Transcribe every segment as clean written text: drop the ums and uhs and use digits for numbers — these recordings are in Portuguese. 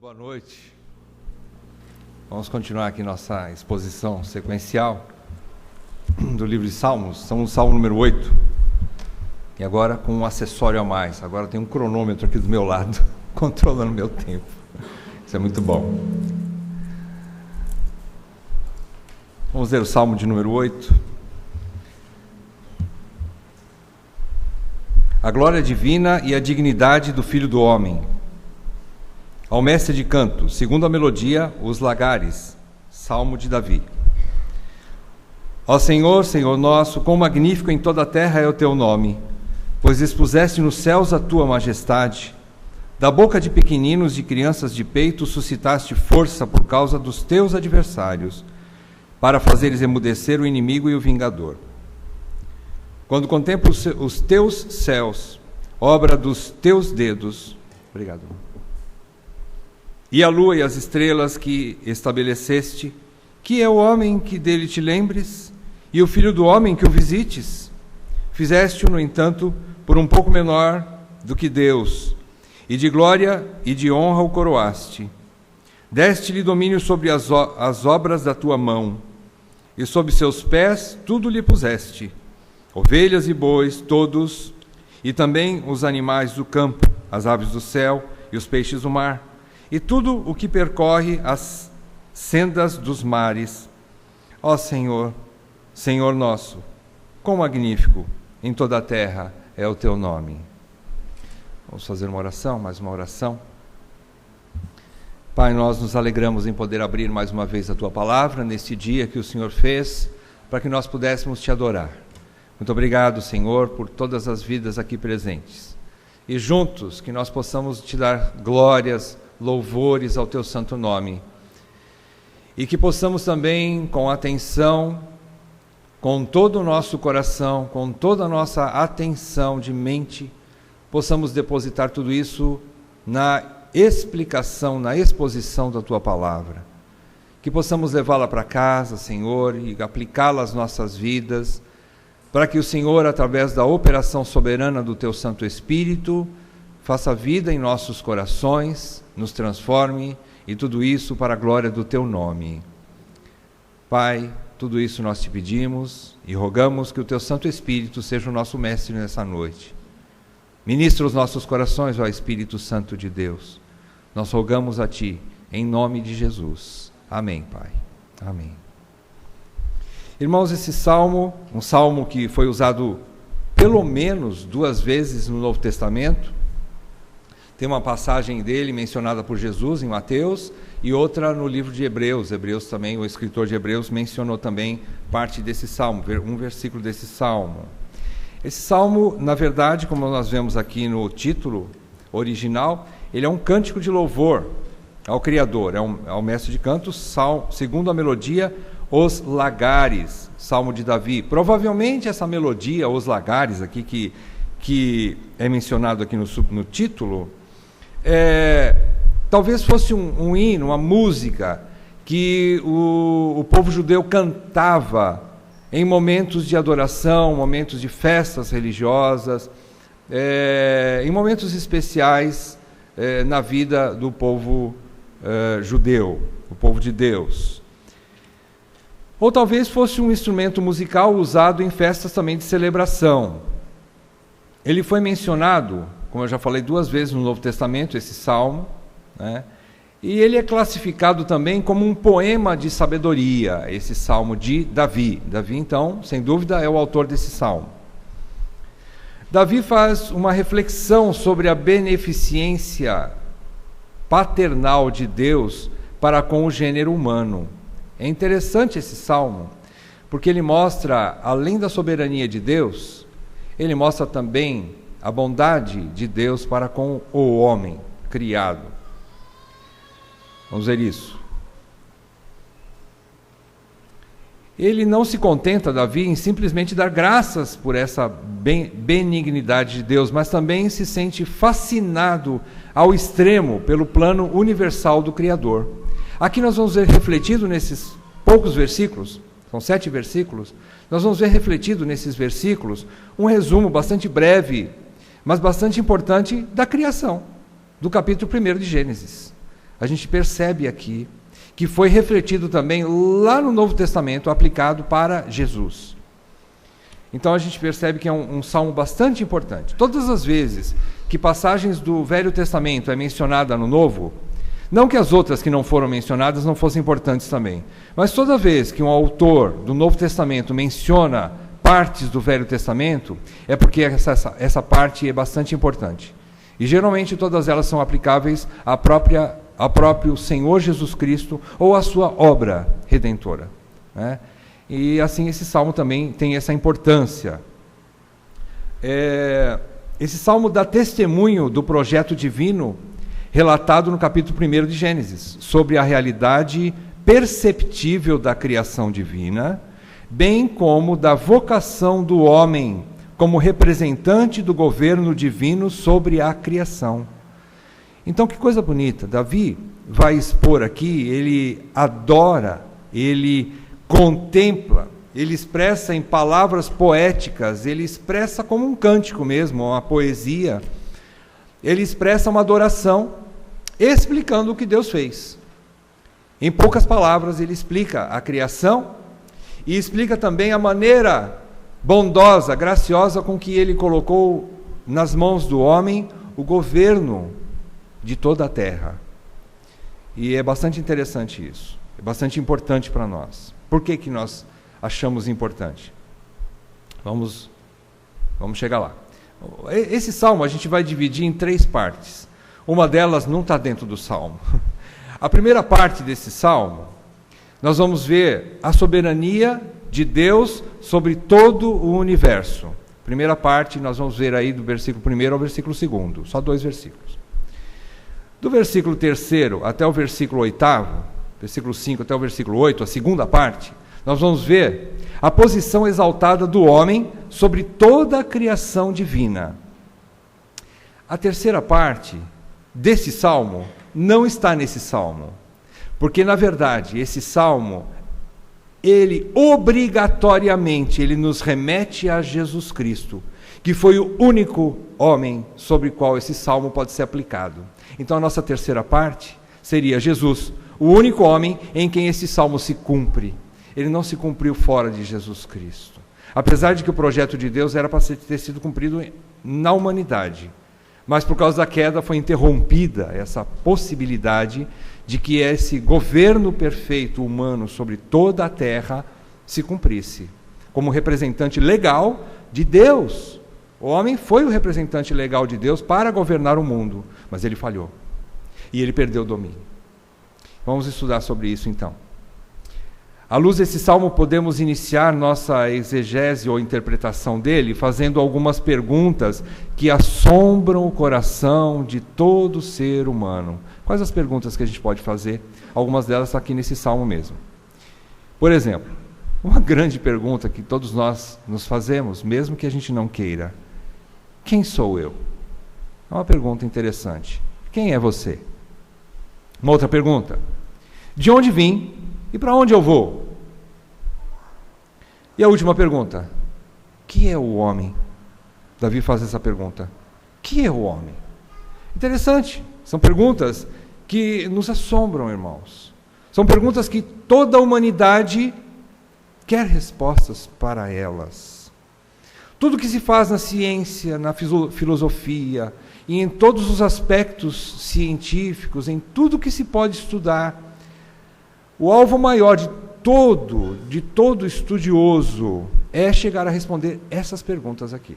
Boa noite. Vamos continuar aqui nossa exposição sequencial do livro de Salmos. Estamos no Salmo número 8. E agora com um acessório a mais. Agora tem um cronômetro aqui do meu lado, controlando o meu tempo. Isso é muito bom. Vamos ler o Salmo de número 8. A glória divina e a dignidade do Filho do Homem. Ao mestre de canto, segundo a melodia, os lagares, Salmo de Davi. Ó Senhor, Senhor nosso, quão magnífico em toda a terra é o teu nome, pois expuseste nos céus a tua majestade. Da boca de pequeninos e crianças de peito suscitaste força por causa dos teus adversários, para fazeres emudecer o inimigo e o vingador. Quando contemplo os teus céus, obra dos teus dedos, obrigado, e a lua e as estrelas que estabeleceste, que é o homem que dele te lembres, e o filho do homem que o visites? Fizeste-o, no entanto, por um pouco menor do que Deus, e de glória e de honra o coroaste. Deste-lhe domínio sobre as obras da tua mão, e sob seus pés tudo lhe puseste, ovelhas e bois, todos, e também os animais do campo, as aves do céu e os peixes do mar, e tudo o que percorre as sendas dos mares. Ó Senhor, Senhor nosso, quão magnífico em toda a terra é o teu nome. Vamos fazer uma oração, mais uma oração. Pai, nós nos alegramos em poder abrir mais uma vez a tua palavra, neste dia que o Senhor fez, para que nós pudéssemos te adorar. Muito obrigado, Senhor, por todas as vidas aqui presentes. E juntos que nós possamos te dar glórias, louvores ao teu santo nome, e que possamos também, com atenção, com todo o nosso coração, com toda a nossa atenção de mente, possamos depositar tudo isso na explicação, na exposição da tua palavra, que possamos levá-la para casa, Senhor, e aplicá-la às nossas vidas, para que o Senhor, através da operação soberana do teu Santo Espírito, faça vida em nossos corações, nos transforme, e tudo isso para a glória do teu nome. Pai, tudo isso nós te pedimos e rogamos que o teu Santo Espírito seja o nosso mestre nessa noite. Ministra os nossos corações, ó Espírito Santo de Deus. Nós rogamos a ti, em nome de Jesus. Amém, Pai. Amém. Irmãos, esse salmo, um salmo que foi usado pelo menos 2 vezes no Novo Testamento. Tem uma passagem dele mencionada por Jesus em Mateus e outra no livro de Hebreus. Hebreus também, o escritor de Hebreus mencionou também parte desse salmo, um versículo desse salmo. Esse salmo, na verdade, como nós vemos aqui no título original, ele é um cântico de louvor ao Criador, ao mestre de cantos, segundo a melodia, os lagares, Salmo de Davi. Provavelmente essa melodia, os lagares, aqui que é mencionado aqui no título, talvez fosse um hino, uma música que o povo judeu cantava em momentos de adoração, momentos de festas religiosas, em momentos especiais na vida do povo judeu, o povo de Deus. Ou talvez fosse um instrumento musical usado em festas também de celebração. Ele foi mencionado, como eu já falei 2 vezes no Novo Testamento, esse salmo, né? E ele é classificado também como um poema de sabedoria, esse salmo de Davi. Davi, então, sem dúvida, é o autor desse salmo. Davi faz uma reflexão sobre a beneficência paternal de Deus para com o gênero humano. É interessante esse salmo, porque ele mostra, além da soberania de Deus, ele mostra também a bondade de Deus para com o homem criado. Vamos ver isso. Ele não se contenta, Davi, em simplesmente dar graças por essa benignidade de Deus, mas também se sente fascinado ao extremo pelo plano universal do Criador. Aqui nós vamos ver refletido nesses poucos versículos, são 7 versículos, nós vamos ver refletido nesses versículos um resumo bastante breve, mas bastante importante da criação, do capítulo 1 de Gênesis. a gente percebe aqui que foi refletido também lá no Novo Testamento, aplicado para Jesus. Então a gente percebe que é um salmo bastante importante. Todas as vezes que passagens do Velho Testamento é mencionada no Novo, não que as outras que não foram mencionadas não fossem importantes também, mas toda vez que um autor do Novo Testamento menciona partes do Velho Testamento, é porque essa parte é bastante importante. E geralmente todas elas são aplicáveis ao próprio Senhor Jesus Cristo ou à sua obra redentora, né? E assim esse salmo também tem essa importância. Esse salmo dá testemunho do projeto divino relatado no capítulo 1 de Gênesis, sobre a realidade perceptível da criação divina, bem como da vocação do homem como representante do governo divino sobre a criação. Então, que coisa bonita. Davi vai expor aqui, ele adora, ele contempla, ele expressa em palavras poéticas, ele expressa como um cântico mesmo, uma poesia, ele expressa uma adoração, explicando o que Deus fez. Em poucas palavras, ele explica a criação e explica também a maneira bondosa, graciosa com que ele colocou nas mãos do homem o governo de toda a terra. E é bastante interessante isso, é bastante importante para nós. Por que nós achamos importante? Vamos chegar lá. Esse salmo a gente vai dividir em 3 partes. Uma delas não está dentro do salmo. A primeira parte desse salmo, nós vamos ver a soberania de Deus sobre todo o universo. Primeira parte, nós vamos ver aí do versículo 1 ao versículo 2, só 2 versículos. Do versículo 3 até o versículo 8, versículo 5 até o versículo 8, a segunda parte, nós vamos ver a posição exaltada do homem sobre toda a criação divina. A terceira parte desse salmo não está nesse salmo, porque na verdade esse salmo, ele obrigatoriamente, ele nos remete a Jesus Cristo, que foi o único homem sobre o qual esse salmo pode ser aplicado. Então a nossa terceira parte seria Jesus, o único homem em quem esse salmo se cumpre. Ele não se cumpriu fora de Jesus Cristo. Apesar de que o projeto de Deus era para ter sido cumprido na humanidade, mas por causa da queda foi interrompida essa possibilidade de que esse governo perfeito humano sobre toda a terra se cumprisse, como representante legal de Deus. O homem foi o representante legal de Deus para governar o mundo, mas ele falhou, e ele perdeu o domínio. Vamos estudar sobre isso então. À luz desse salmo, podemos iniciar nossa exegese ou interpretação dele, fazendo algumas perguntas que assombram o coração de todo ser humano. Quais as perguntas que a gente pode fazer? Algumas delas estão aqui nesse salmo mesmo. Por exemplo, uma grande pergunta que todos nós nos fazemos, mesmo que a gente não queira: quem sou eu? É uma pergunta interessante. Quem é você? Uma outra pergunta: de onde vim e para onde eu vou? E a última pergunta: que é o homem? Davi faz essa pergunta: que é o homem? Interessante, são perguntas que nos assombram, irmãos. São perguntas que toda a humanidade quer respostas para elas. Tudo que se faz na ciência, na filosofia e em todos os aspectos científicos, em tudo que se pode estudar, o alvo maior de todo estudioso é chegar a responder essas perguntas aqui.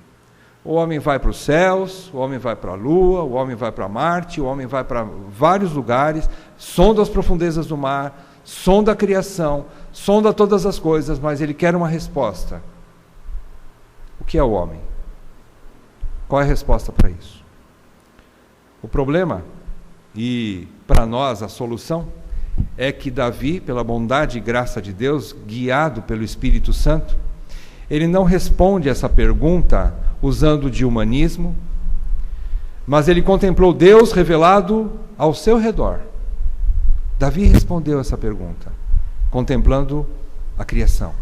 O homem vai para os céus, o homem vai para a Lua, o homem vai para Marte, o homem vai para vários lugares, sonda as profundezas do mar, sonda a criação, sonda todas as coisas, mas ele quer uma resposta. O que é o homem? Qual é a resposta para isso? O problema, e para nós a solução, é que Davi, pela bondade e graça de Deus, guiado pelo Espírito Santo, ele não responde essa pergunta usando de humanismo, mas ele contemplou Deus revelado ao seu redor. Davi respondeu essa pergunta, contemplando a criação.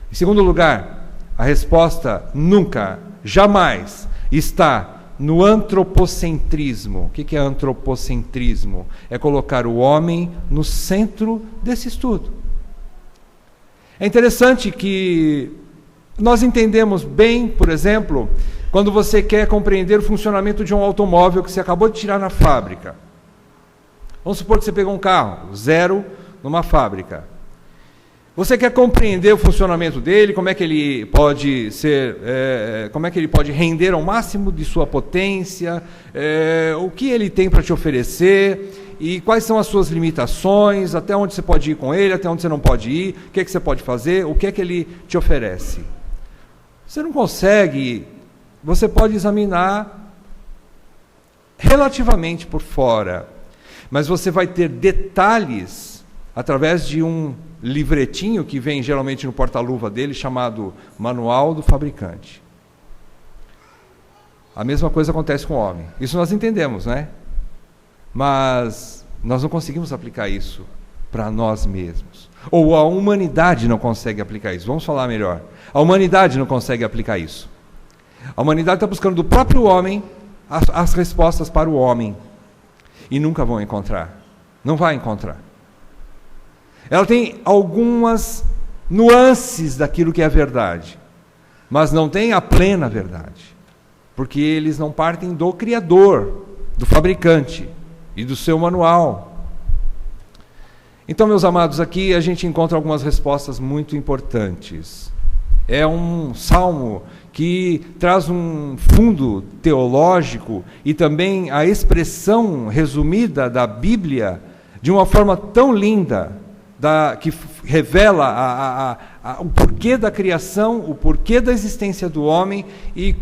Em segundo lugar, a resposta nunca, jamais está no antropocentrismo. O que é antropocentrismo? É colocar o homem no centro desse estudo. É interessante que nós entendemos bem, por exemplo, quando você quer compreender o funcionamento de um automóvel que você acabou de tirar na fábrica. Vamos supor que você pegou um carro, zero, numa fábrica. Você quer compreender o funcionamento dele, como é que ele pode ser, como é que ele pode render ao máximo de sua potência, o que ele tem para te oferecer e quais são as suas limitações, até onde você pode ir com ele, até onde você não pode ir, o que é que você pode fazer, o que é que ele te oferece. Você não consegue, você pode examinar relativamente por fora, mas você vai ter detalhes através de um livretinho que vem geralmente no porta-luva dele, chamado Manual do Fabricante. A mesma coisa acontece com o homem. Isso nós entendemos, né? Mas nós não conseguimos aplicar isso para nós mesmos. Ou a humanidade não consegue aplicar isso. Vamos falar melhor. A humanidade não consegue aplicar isso. A humanidade está buscando do próprio homem as respostas para o homem. E nunca vão encontrar. Não vai encontrar. Ela tem algumas nuances daquilo que é a verdade, mas não tem a plena verdade, porque eles não partem do Criador, do fabricante e do seu manual. Então, meus amados, aqui a gente encontra algumas respostas muito importantes. É um salmo que traz um fundo teológico e também a expressão resumida da Bíblia de uma forma tão linda, que revela o porquê da criação, o porquê da existência do homem e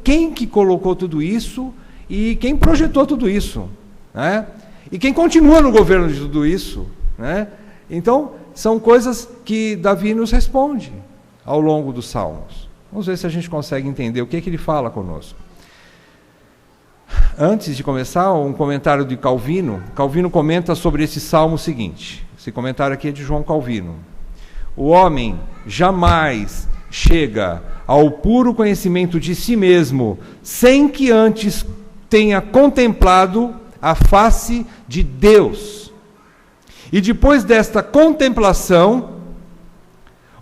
quem que colocou tudo isso e quem projetou tudo isso, né? E quem continua no governo de tudo isso, né? Então, são coisas que Davi nos responde ao longo dos Salmos. Vamos ver se a gente consegue entender o que ele fala conosco. Antes de começar, um comentário de Calvino. Calvino comenta sobre esse salmo o seguinte. Esse comentário aqui é de João Calvino. O homem jamais chega ao puro conhecimento de si mesmo sem que antes tenha contemplado a face de Deus. E depois desta contemplação,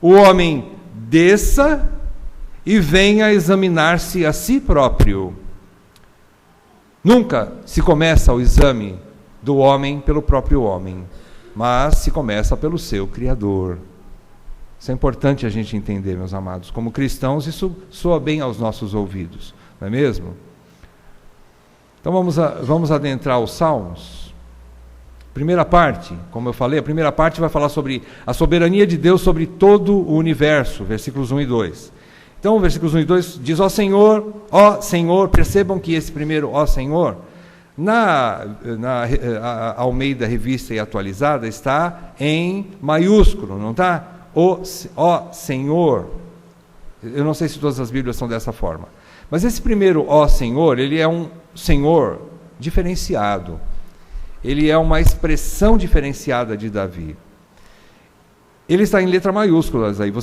o homem desça e venha examinar-se a si próprio. Nunca se começa o exame do homem pelo próprio homem, mas se começa pelo seu Criador. Isso é importante a gente entender, meus amados. Como cristãos, isso soa bem aos nossos ouvidos, não é mesmo? Então vamos adentrar os Salmos. Primeira parte, como eu falei, a primeira parte vai falar sobre a soberania de Deus sobre todo o universo, versículos 1 e 2. Então, versículos 1 e 2 diz: ó Senhor, percebam que esse primeiro ó Senhor, na Almeida Revista e Atualizada, está em maiúsculo, não está? Ó Senhor. Eu não sei se todas as Bíblias são dessa forma. Mas esse primeiro ó Senhor, ele é um Senhor diferenciado. Ele é uma expressão diferenciada de Davi. Ele está em letra maiúsculas aí.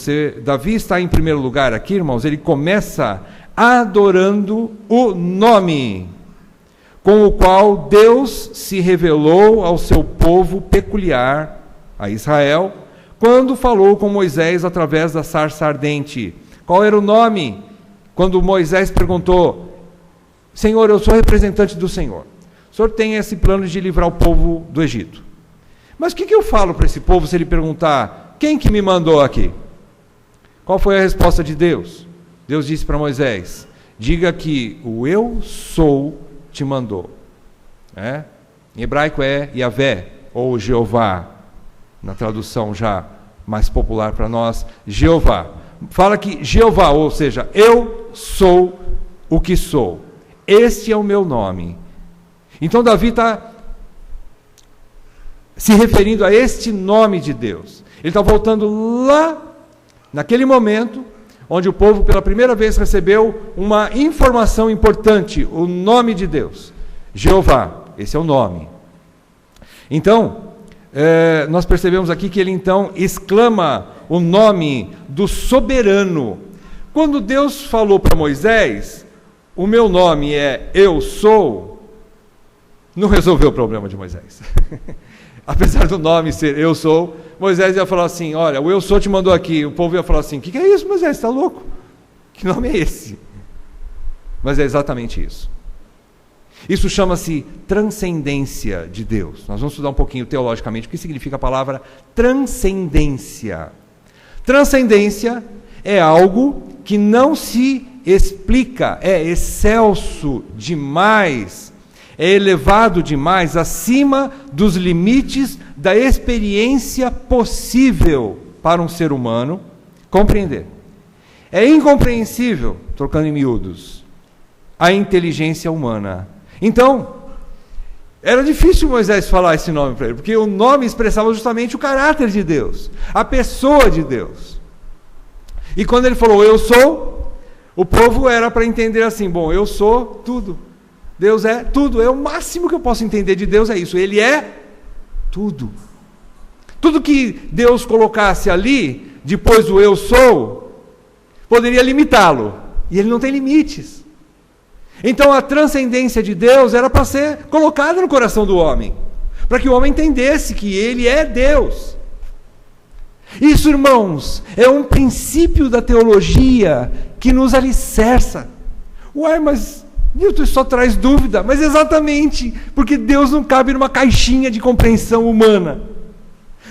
Davi está em primeiro lugar aqui, irmãos. Ele começa adorando o nome com o qual Deus se revelou ao seu povo peculiar, a Israel, quando falou com Moisés através da sarça ardente. Qual era o nome? Quando Moisés perguntou: Senhor, eu sou representante do Senhor. O Senhor tem esse plano de livrar o povo do Egito. Mas o que eu falo para esse povo se ele perguntar: quem que me mandou aqui? Qual foi a resposta de Deus? Deus disse para Moisés: diga que o eu sou te mandou. Em hebraico é Yahvé, ou Jeová, na tradução já mais popular para nós, Jeová. Fala que Jeová, ou seja, eu sou o que sou. Este é o meu nome. Então Davi está se referindo a este nome de Deus. Ele está voltando lá, naquele momento, onde o povo pela primeira vez recebeu uma informação importante, o nome de Deus. Jeová, esse é o nome. Então, nós percebemos aqui que ele então exclama o nome do soberano. Quando Deus falou para Moisés, o meu nome é Eu Sou, não resolveu o problema de Moisés. Apesar do nome ser Eu Sou, Moisés ia falar assim, olha, o Eu Sou te mandou aqui. O povo ia falar assim, o que é isso, Moisés, está louco? Que nome é esse? Mas é exatamente isso. Isso chama-se transcendência de Deus. Nós vamos estudar um pouquinho teologicamente o que significa a palavra transcendência. Transcendência é algo que não se explica, é excelso demais, é elevado demais, acima dos limites da experiência possível para um ser humano compreender. É incompreensível, trocando em miúdos, a inteligência humana. Então, era difícil Moisés falar esse nome para ele, porque o nome expressava justamente o caráter de Deus, a pessoa de Deus. E quando ele falou, Eu Sou, o povo era para entender assim, bom, eu sou tudo. Deus é tudo, é o máximo que eu posso entender de Deus é isso, Ele é tudo. Tudo que Deus colocasse ali, depois do Eu Sou, poderia limitá-lo, e Ele não tem limites. Então a transcendência de Deus era para ser colocada no coração do homem, para que o homem entendesse que Ele é Deus. Isso, irmãos, é um princípio da teologia que nos alicerça. Ué, mas Newton, isso só traz dúvida. Mas exatamente, porque Deus não cabe numa caixinha de compreensão humana.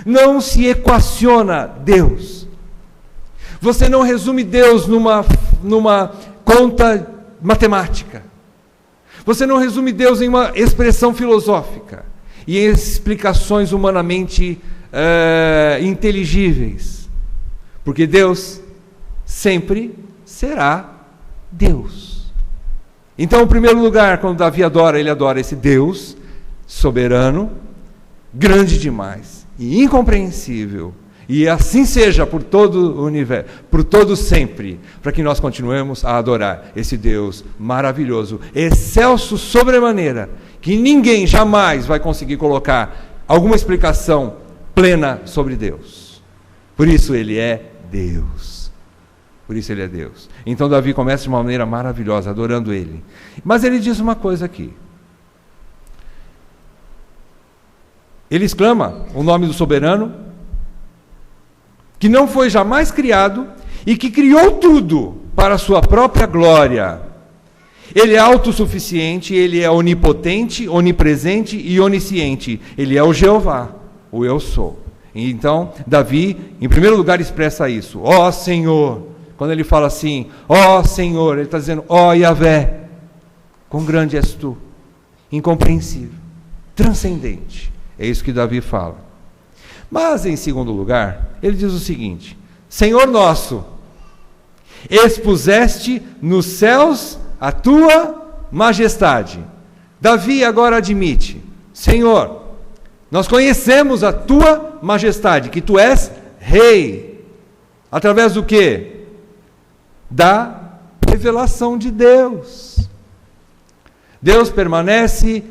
Não se equaciona Deus. Você não resume Deus numa conta matemática. Você não resume Deus em uma expressão filosófica e em explicações humanamente inteligíveis. Porque Deus sempre será Deus. Então, em primeiro lugar, quando Davi adora, ele adora esse Deus soberano, grande demais e incompreensível. E assim seja por todo o universo, por todo sempre, para que nós continuemos a adorar esse Deus maravilhoso, excelso sobremaneira, que ninguém jamais vai conseguir colocar alguma explicação plena sobre Deus. Por isso Ele é Deus. Por isso Ele é Deus. Então Davi começa de uma maneira maravilhosa, adorando Ele. Mas ele diz uma coisa aqui. Ele exclama o nome do soberano, que não foi jamais criado e que criou tudo para a sua própria glória. Ele é autossuficiente, Ele é onipotente, onipresente e onisciente. Ele é o Jeová, o Eu Sou. Então, Davi, em primeiro lugar, expressa isso. Ó Senhor, quando ele fala assim, ó Senhor, ele está dizendo, ó Yahvé, quão grande és tu, incompreensível, transcendente. É isso que Davi fala. Mas, em segundo lugar, ele diz o seguinte, Senhor nosso, expuseste nos céus a tua majestade. Davi agora admite, Senhor, nós conhecemos a tua majestade, que tu és rei. Através do quê? Da revelação de Deus. Deus permanece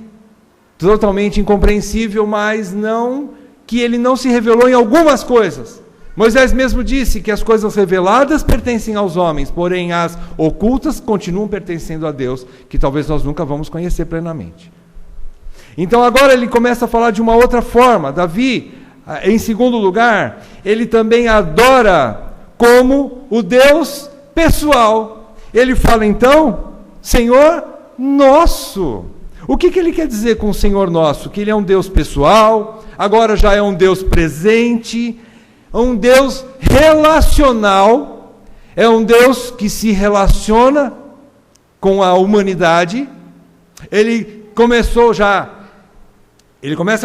totalmente incompreensível, mas não que Ele não se revelou em algumas coisas. Moisés mesmo disse que as coisas reveladas pertencem aos homens, porém as ocultas continuam pertencendo a Deus, que talvez nós nunca vamos conhecer plenamente. Então agora ele começa a falar de uma outra forma. Davi, em segundo lugar, ele também adora como o Deus pessoal. Ele fala então, Senhor nosso. O que ele quer dizer com o Senhor nosso? Que Ele é um Deus pessoal, agora já é um Deus presente, um Deus relacional, é um Deus que se relaciona com a humanidade. Ele começa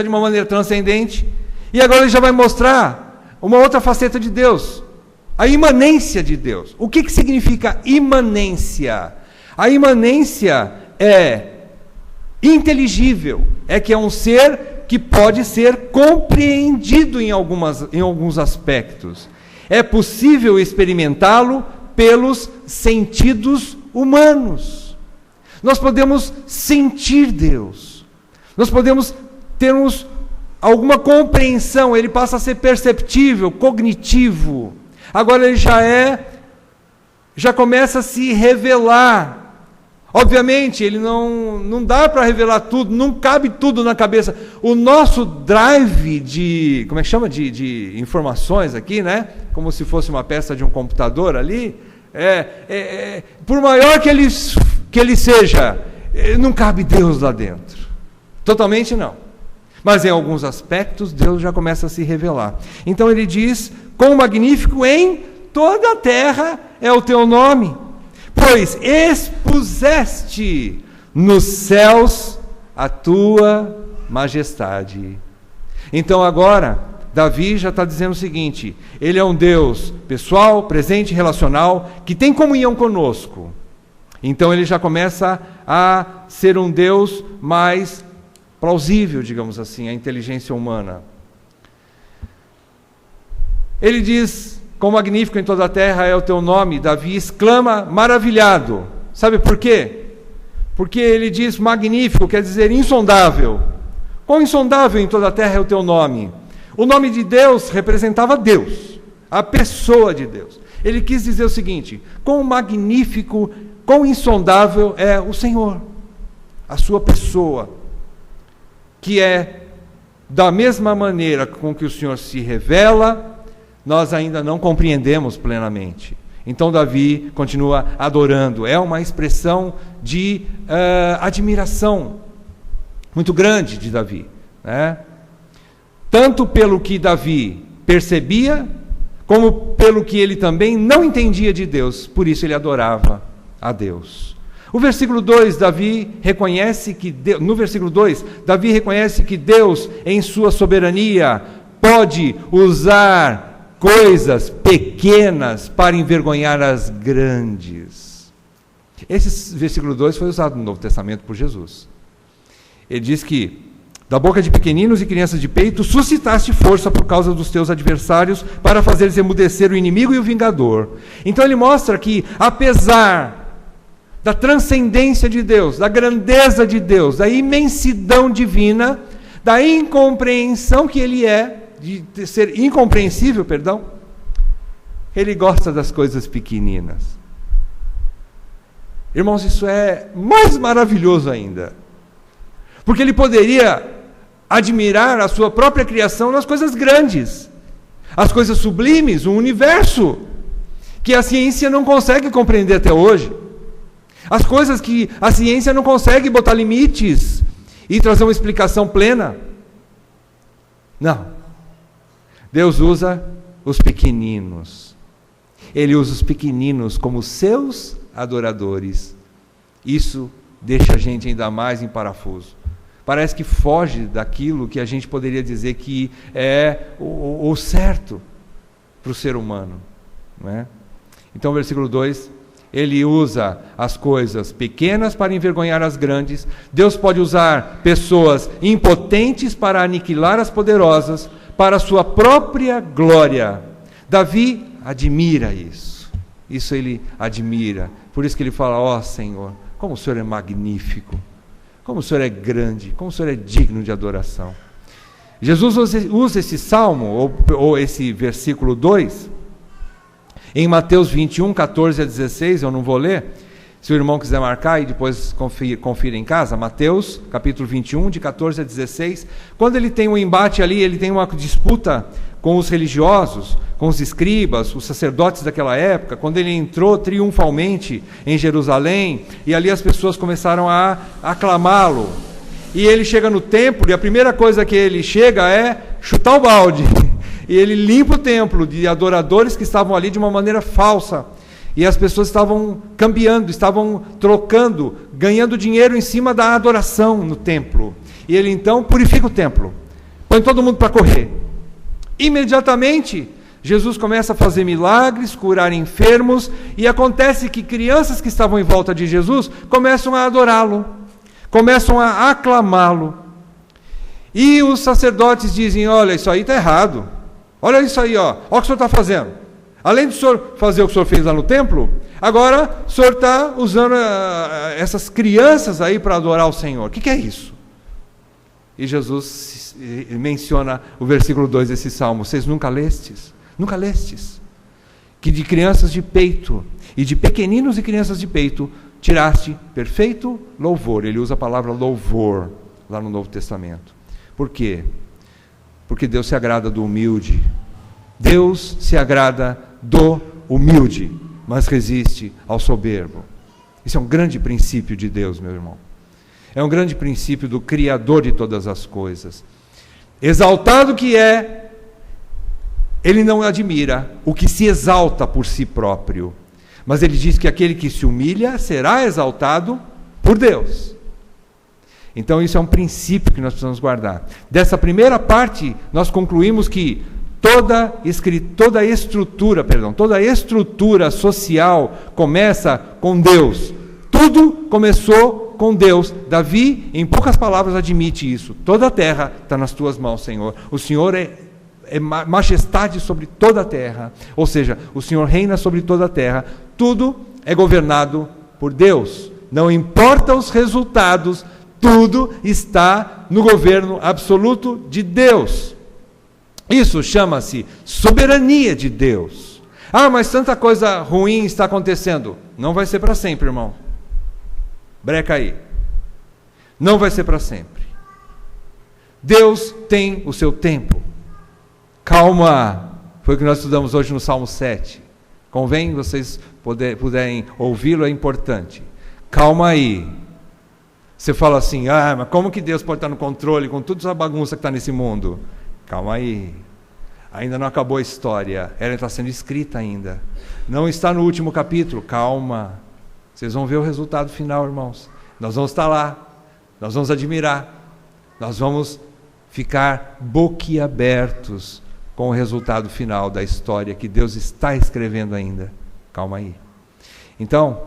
de uma maneira transcendente, e agora ele já vai mostrar uma outra faceta de Deus, a imanência de Deus. O que significa imanência? A imanência é inteligível, é que é um ser que pode ser compreendido em alguns aspectos. É possível experimentá-lo pelos sentidos humanos. Nós podemos sentir Deus. Nós podemos termos alguma compreensão, ele passa a ser perceptível, cognitivo. Agora ele já começa a se revelar Obviamente, ele não dá para revelar tudo, não cabe tudo na cabeça. O nosso drive de, como é que chama? De informações aqui, né? Como se fosse uma peça de um computador ali. Por maior que ele seja, não cabe Deus lá dentro. Totalmente não. Mas em alguns aspectos, Deus já começa a se revelar. Então ele diz, quão magnífico em toda a terra é o teu nome, pois expuseste nos céus a tua majestade. Então agora, Davi já está dizendo o seguinte, ele é um Deus pessoal, presente, relacional, que tem comunhão conosco. Então ele já começa a ser um Deus mais plausível, digamos assim, à inteligência humana. Ele diz, quão magnífico em toda a terra é o teu nome, Davi exclama maravilhado. Sabe por quê? Porque ele diz magnífico, quer dizer insondável. Quão insondável em toda a terra é o teu nome? O nome de Deus representava Deus, a pessoa de Deus. Ele quis dizer o seguinte, quão magnífico, quão insondável é o Senhor, a sua pessoa, que é da mesma maneira com que o Senhor se revela, nós ainda não compreendemos plenamente. Então Davi continua adorando. É uma expressão de admiração muito grande de Davi, né? Tanto pelo que Davi percebia, como pelo que ele também não entendia de Deus. Por isso ele adorava a Deus. O versículo 2, no versículo 2, Davi reconhece que Deus, em sua soberania, pode usar coisas pequenas para envergonhar as grandes. Esse versículo 2 foi usado no Novo Testamento por Jesus. Ele diz que, da boca de pequeninos e crianças de peito, suscitaste força por causa dos teus adversários, para fazeres emudecer o inimigo e o vingador. Então ele mostra que, apesar da transcendência de Deus, da grandeza de Deus, da imensidão divina, da incompreensão que ele é, de ser incompreensível, ele gosta das coisas pequeninas. Irmãos, isso é mais maravilhoso ainda, porque ele poderia admirar a sua própria criação nas coisas grandes, as coisas sublimes, o universo, que a ciência não consegue compreender até hoje, as coisas que a ciência não consegue botar limites e trazer uma explicação plena. Não. Deus usa os pequeninos. Ele usa os pequeninos como seus adoradores. Isso deixa a gente ainda mais em parafuso. Parece que foge daquilo que a gente poderia dizer que é o certo para o ser humano, não é? Então, versículo 2, ele usa as coisas pequenas para envergonhar as grandes. Deus pode usar pessoas impotentes para aniquilar as poderosas, para a sua própria glória. Davi admira isso. Isso ele admira. Por isso que ele fala, ó Senhor, como o Senhor é magnífico, como o Senhor é grande, como o Senhor é digno de adoração. Jesus usa esse salmo, ou esse versículo 2, em Mateus 21, 14 a 16, eu não vou ler, se o irmão quiser marcar e depois confira em casa, Mateus, capítulo 21, de 14 a 16, quando ele tem um embate ali, ele tem uma disputa com os religiosos, com os escribas, os sacerdotes daquela época, quando ele entrou triunfalmente em Jerusalém, e ali as pessoas começaram a aclamá-lo, e ele chega no templo, e a primeira coisa que ele chega é chutar o balde, e ele limpa o templo de adoradores que estavam ali de uma maneira falsa, e as pessoas estavam cambiando, estavam trocando, ganhando dinheiro em cima da adoração no templo. E ele então purifica o templo, põe todo mundo para correr. Imediatamente, Jesus começa a fazer milagres, curar enfermos, e acontece que crianças que estavam em volta de Jesus começam a adorá-lo, começam a aclamá-lo. E os sacerdotes dizem, olha, isso aí está errado, olha isso aí, olha o que o senhor está fazendo. Além de o senhor fazer o que o senhor fez lá no templo, agora o senhor está usando essas crianças aí para adorar o Senhor. O que é isso? E Jesus menciona o versículo 2 desse salmo. Vocês nunca lestes? Nunca lestes? Que de crianças de peito, e de pequeninos e crianças de peito, tiraste perfeito louvor. Ele usa a palavra louvor lá no Novo Testamento. Por quê? Porque Deus se agrada do humilde. Deus se agrada do humilde, mas resiste ao soberbo. Isso é um grande princípio de Deus, meu irmão. É um grande princípio do Criador de todas as coisas. Exaltado que é, ele não admira o que se exalta por si próprio. Mas ele diz que aquele que se humilha será exaltado por Deus. Então isso é um princípio que nós precisamos guardar. Dessa primeira parte, nós concluímos que toda estrutura social começa com Deus. Tudo começou com Deus. Davi, em poucas palavras, admite isso. Toda a terra está nas tuas mãos, Senhor. O Senhor é majestade sobre toda a terra. Ou seja, o Senhor reina sobre toda a terra. Tudo é governado por Deus. Não importa os resultados, tudo está no governo absoluto de Deus. Isso chama-se soberania de Deus. Ah, mas tanta coisa ruim está acontecendo. Não vai ser para sempre, irmão. Breca aí. Não vai ser para sempre. Deus tem o seu tempo. Calma. Foi o que nós estudamos hoje no Salmo 7. Convém vocês puderem ouvi-lo, é importante. Calma aí. Você fala assim, mas como que Deus pode estar no controle com toda essa bagunça que está nesse mundo? Calma aí. Ainda não acabou a história. Ela está sendo escrita ainda. Não está no último capítulo. Calma. Vocês vão ver o resultado final, irmãos. Nós vamos estar lá. Nós vamos admirar. Nós vamos ficar boquiabertos com o resultado final da história que Deus está escrevendo ainda. Calma aí. Então,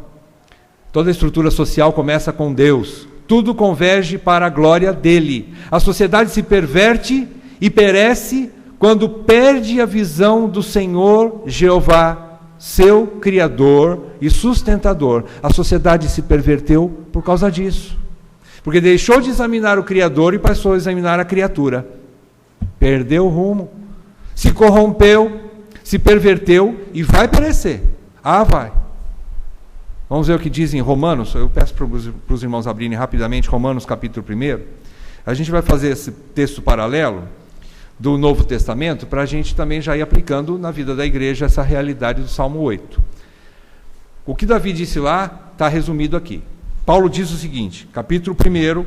toda a estrutura social começa com Deus. Tudo converge para a glória dele. A sociedade se perverte e perece quando perde a visão do Senhor Jeová, seu Criador e sustentador. A sociedade se perverteu por causa disso. Porque deixou de examinar o Criador e passou a examinar a criatura. Perdeu o rumo. Se corrompeu, se perverteu e vai perecer. Vai. Vamos ver o que diz em Romanos. Eu peço para os irmãos abrirem rapidamente Romanos capítulo 1. A gente vai fazer esse texto paralelo do Novo Testamento para a gente também já ir aplicando na vida da igreja essa realidade do Salmo 8. O que Davi disse lá está resumido aqui. Paulo diz o seguinte, capítulo 1,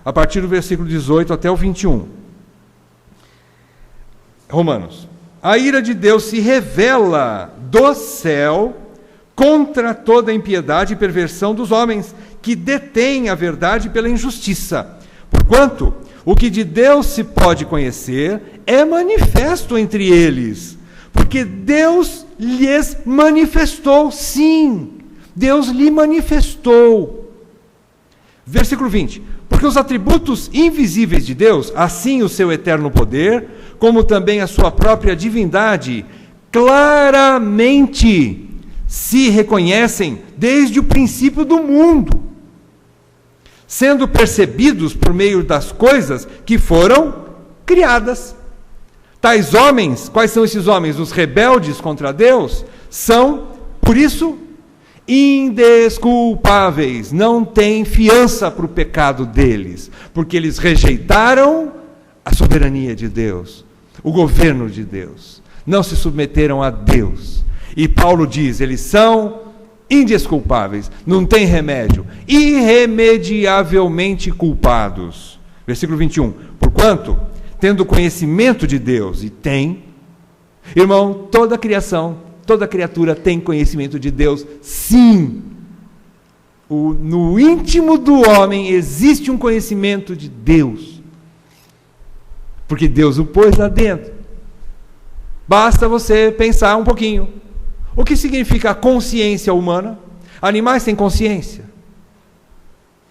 a partir do versículo 18 até o 21. Romanos. A ira de Deus se revela do céu contra toda a impiedade e perversão dos homens, que detêm a verdade pela injustiça. Porquanto, o que de Deus se pode conhecer é manifesto entre eles, porque Deus lhes manifestou, sim, Deus lhe manifestou. Versículo 20. Porque os atributos invisíveis de Deus, assim o seu eterno poder, como também a sua própria divindade, claramente se reconhecem desde o princípio do mundo, sendo percebidos por meio das coisas que foram criadas. Tais homens, quais são esses homens? Os rebeldes contra Deus, são, por isso, indesculpáveis, não tem fiança para o pecado deles, porque eles rejeitaram a soberania de Deus, o governo de Deus, não se submeteram a Deus. E Paulo diz, eles são indesculpáveis, não tem remédio, irremediavelmente culpados. Versículo 21, porquanto, tendo conhecimento de Deus, e tem, irmão, toda a criação, toda criatura tem conhecimento de Deus, sim. No íntimo do homem existe um conhecimento de Deus, porque Deus o pôs lá dentro. Basta você pensar um pouquinho. O que significa a consciência humana? Animais têm consciência?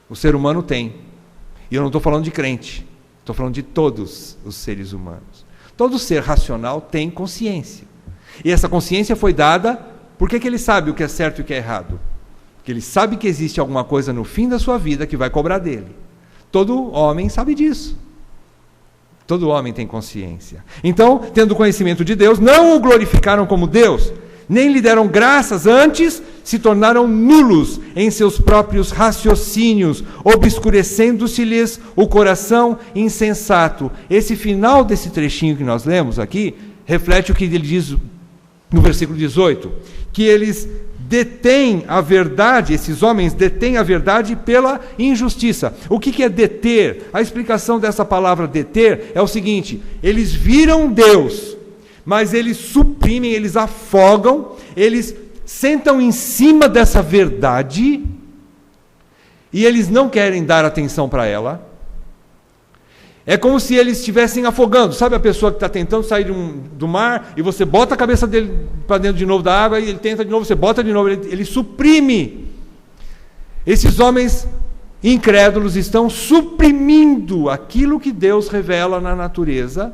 O ser humano tem. E eu não estou falando de crente, estou falando de todos os seres humanos. Todo ser racional tem consciência. E essa consciência foi dada, por que ele sabe o que é certo e o que é errado? Porque ele sabe que existe alguma coisa no fim da sua vida que vai cobrar dele. Todo homem sabe disso. Todo homem tem consciência. Então, tendo conhecimento de Deus, não o glorificaram como Deus, nem lhe deram graças, antes se tornaram nulos em seus próprios raciocínios, obscurecendo-se-lhes o coração insensato. Esse final desse trechinho que nós lemos aqui, reflete o que ele diz no versículo 18, que eles detêm a verdade, esses homens detêm a verdade pela injustiça. O que é deter? A explicação dessa palavra deter é o seguinte: eles viram Deus, mas eles suprimem, eles afogam, eles sentam em cima dessa verdade e eles não querem dar atenção para ela. É como se eles estivessem afogando. Sabe a pessoa que está tentando sair do mar e você bota a cabeça dele para dentro de novo da água e ele tenta de novo, você bota de novo, ele suprime. Esses homens incrédulos estão suprimindo aquilo que Deus revela na natureza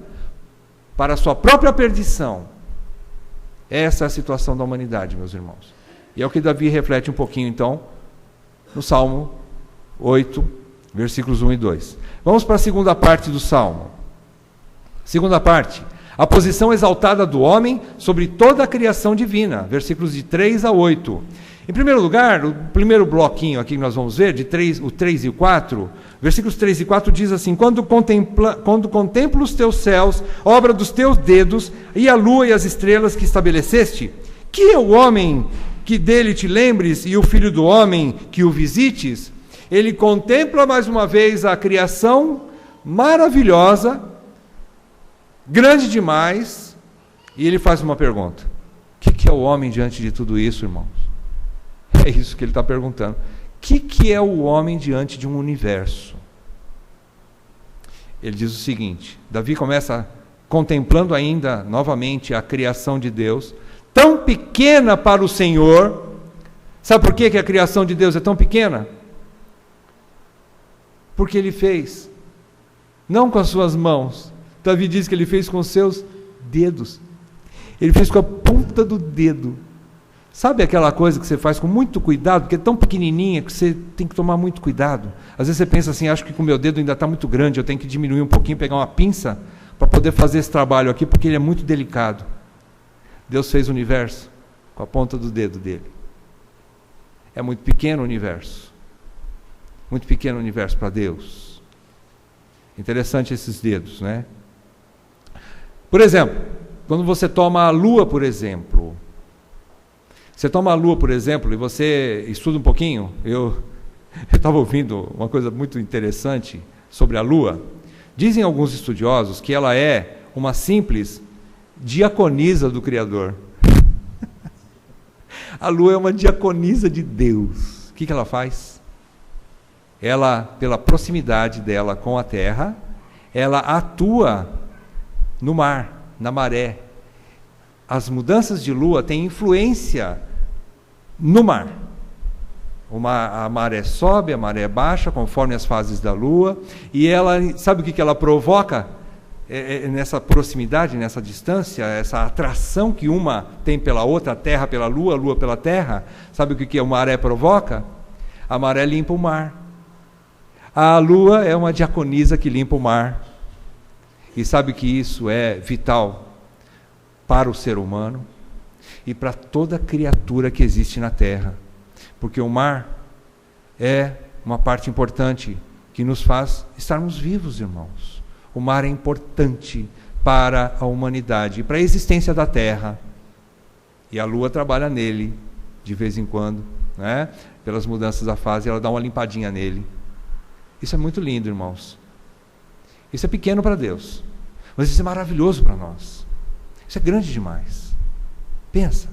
para a sua própria perdição. Essa é a situação da humanidade, meus irmãos. E é o que Davi reflete um pouquinho, então, no Salmo 8, versículos 1 e 2. Vamos para a segunda parte do Salmo. Segunda parte, a posição exaltada do homem sobre toda a criação divina, versículos de 3 a 8. Em primeiro lugar, o primeiro bloquinho aqui que nós vamos ver, o 3 e o 4, versículos 3 e 4 diz assim: quando contemplo os teus céus, obra dos teus dedos, e a lua e as estrelas que estabeleceste, que é o homem que dele te lembres, e o filho do homem que o visites? Ele contempla mais uma vez a criação maravilhosa, grande demais, e ele faz uma pergunta: o que é o homem diante de tudo isso, irmãos? É isso que ele está perguntando. O que é o homem diante de um universo? Ele diz o seguinte, Davi começa contemplando ainda novamente a criação de Deus, tão pequena para o Senhor. Sabe por que a criação de Deus é tão pequena? Porque ele fez, não com as suas mãos. Davi diz que ele fez com os seus dedos. Ele fez com a ponta do dedo. Sabe aquela coisa que você faz com muito cuidado, porque é tão pequenininha que você tem que tomar muito cuidado? Às vezes você pensa assim, acho que com o meu dedo ainda está muito grande, eu tenho que diminuir um pouquinho, pegar uma pinça para poder fazer esse trabalho aqui, porque ele é muito delicado. Deus fez o universo com a ponta do dedo dele. É muito pequeno o universo. Muito pequeno o universo para Deus. Interessante esses dedos, né? Por exemplo, quando você toma a lua, por exemplo. Você toma a lua, por exemplo, e você estuda um pouquinho. Eu estava ouvindo uma coisa muito interessante sobre a lua. Dizem alguns estudiosos que ela é uma simples diaconisa do Criador. A lua é uma diaconisa de Deus. O que ela faz? Ela, pela proximidade dela com a terra, ela atua no mar, na maré. As mudanças de lua têm influência no mar. A maré sobe, a maré baixa, conforme as fases da lua, e ela, sabe o que ela provoca? Nessa proximidade, nessa distância, essa atração que uma tem pela outra, a terra pela lua, a lua pela terra. Sabe o que a maré provoca? A maré limpa o mar. A lua é uma diaconisa que limpa o mar. E sabe que isso é vital para o ser humano e para toda criatura que existe na terra. Porque o mar é uma parte importante que nos faz estarmos vivos, irmãos. O mar é importante para a humanidade e para a existência da terra. E a lua trabalha nele, de vez em quando, né? Pelas mudanças da fase, ela dá uma limpadinha nele. Isso é muito lindo, irmãos. Isso é pequeno para Deus, mas isso é maravilhoso para nós. Isso é grande demais. Pensa.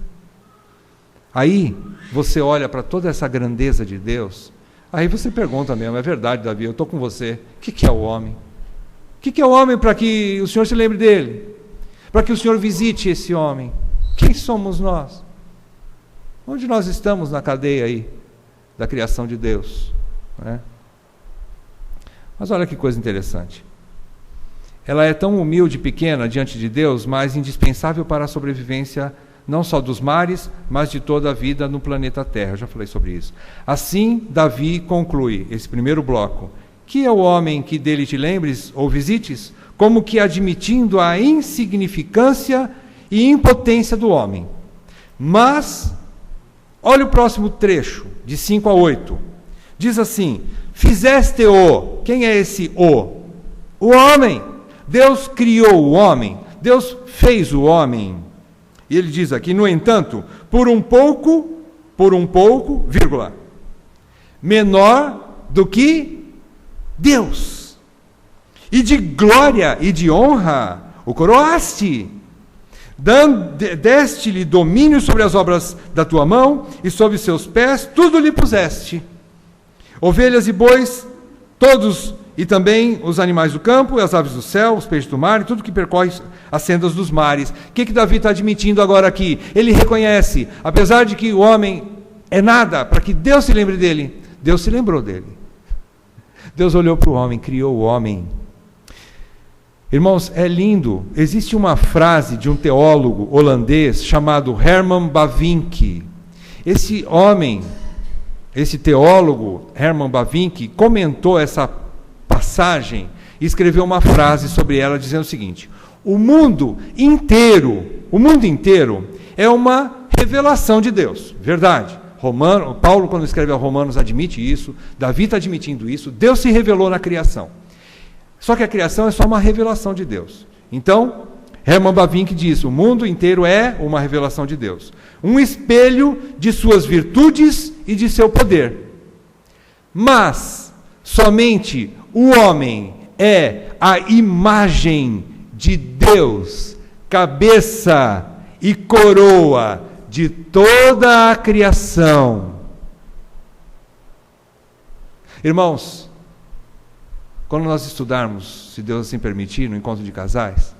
Aí você olha para toda essa grandeza de Deus, aí você pergunta mesmo, é verdade, Davi, eu estou com você, o que é o homem? O que é o homem para que o Senhor se lembre dele? Para que o Senhor visite esse homem? Quem somos nós? Onde nós estamos na cadeia aí da criação de Deus? Né? Mas olha que coisa interessante. Ela é tão humilde e pequena diante de Deus, mas indispensável para a sobrevivência não só dos mares, mas de toda a vida no planeta Terra. Eu já falei sobre isso. Assim, Davi conclui esse primeiro bloco. Que é o homem que dele te lembres ou visites, como que admitindo a insignificância e impotência do homem. Mas Olha o próximo trecho, de 5 a 8. Diz assim: fizeste-o. Quem é esse o? O homem. Deus criou o homem. Deus fez o homem. E ele diz aqui, no entanto, por um pouco, vírgula, menor do que Deus. E de glória e de honra o coroaste. Deste-lhe domínio sobre as obras da tua mão, e sobre seus pés tudo lhe puseste. Ovelhas e bois, todos, e também os animais do campo, as aves do céu, os peixes do mar, e tudo que percorre as sendas dos mares. O que Davi está admitindo agora aqui? Ele reconhece, apesar de que o homem é nada, para que Deus se lembre dele, Deus se lembrou dele. Deus olhou para o homem, criou o homem. Irmãos, é lindo. Existe uma frase de um teólogo holandês chamado Herman Bavinck. Esse homem, esse teólogo, Herman Bavinck, comentou essa passagem e escreveu uma frase sobre ela dizendo o seguinte: o mundo inteiro é uma revelação de Deus. Verdade. Paulo, quando escreve aos Romanos, admite isso. Davi está admitindo isso. Deus se revelou na criação. Só que a criação é só uma revelação de Deus. Então, Herman Bavinck diz: o mundo inteiro é uma revelação de Deus, um espelho de suas virtudes e de seu poder. Mas somente o homem é a imagem de Deus, cabeça e coroa de toda a criação. Irmãos, quando nós estudarmos, se Deus assim permitir, no encontro de casais,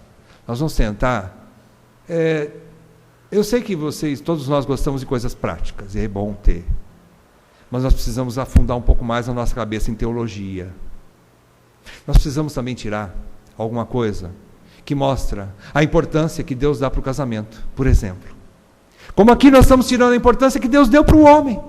nós vamos tentar. Eu sei que todos nós gostamos de coisas práticas, e é bom ter. Mas nós precisamos afundar um pouco mais a nossa cabeça em teologia. Nós precisamos também tirar alguma coisa que mostra a importância que Deus dá para o casamento, por exemplo. Como aqui nós estamos tirando a importância que Deus deu para o homem.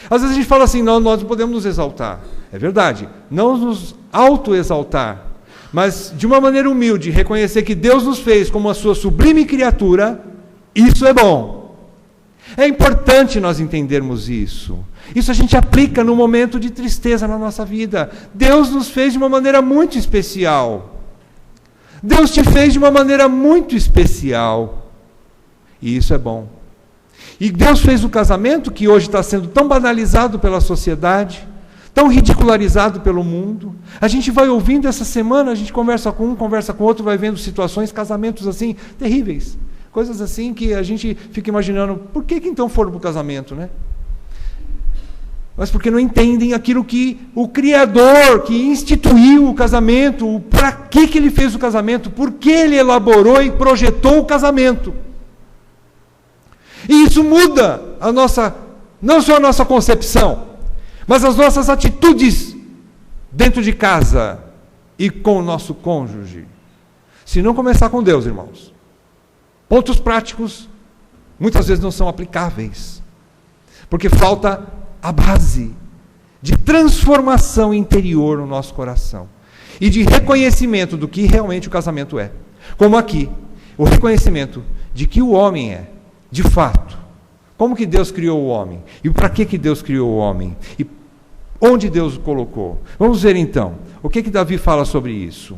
Às vezes a gente fala assim: não, nós não podemos nos exaltar. É verdade, não nos auto-exaltar, mas de uma maneira humilde, reconhecer que Deus nos fez como a sua sublime criatura. Isso é bom. É importante nós entendermos isso. Isso a gente aplica no momento de tristeza na nossa vida. Deus nos fez de uma maneira muito especial. Deus te fez de uma maneira muito especial. E isso é bom. E Deus fez o casamento, que hoje está sendo tão banalizado pela sociedade, tão ridicularizado pelo mundo. A gente vai ouvindo essa semana, a gente conversa com um, conversa com outro, vai vendo situações, casamentos assim, terríveis. Coisas assim que a gente fica imaginando, por que então foram para o casamento, né? Mas porque não entendem aquilo que o Criador, que instituiu o casamento, para que ele fez o casamento, por que ele elaborou e projetou o casamento. E isso muda não só a nossa concepção, mas as nossas atitudes dentro de casa e com o nosso cônjuge. Se não começar com Deus, irmãos, pontos práticos muitas vezes não são aplicáveis, porque falta a base de transformação interior no nosso coração e de reconhecimento do que realmente o casamento é. Como aqui, o reconhecimento de que o homem é, de fato, como que Deus criou o homem e para que Deus criou o homem e onde Deus o colocou. Vamos ver então, o que Davi fala sobre isso.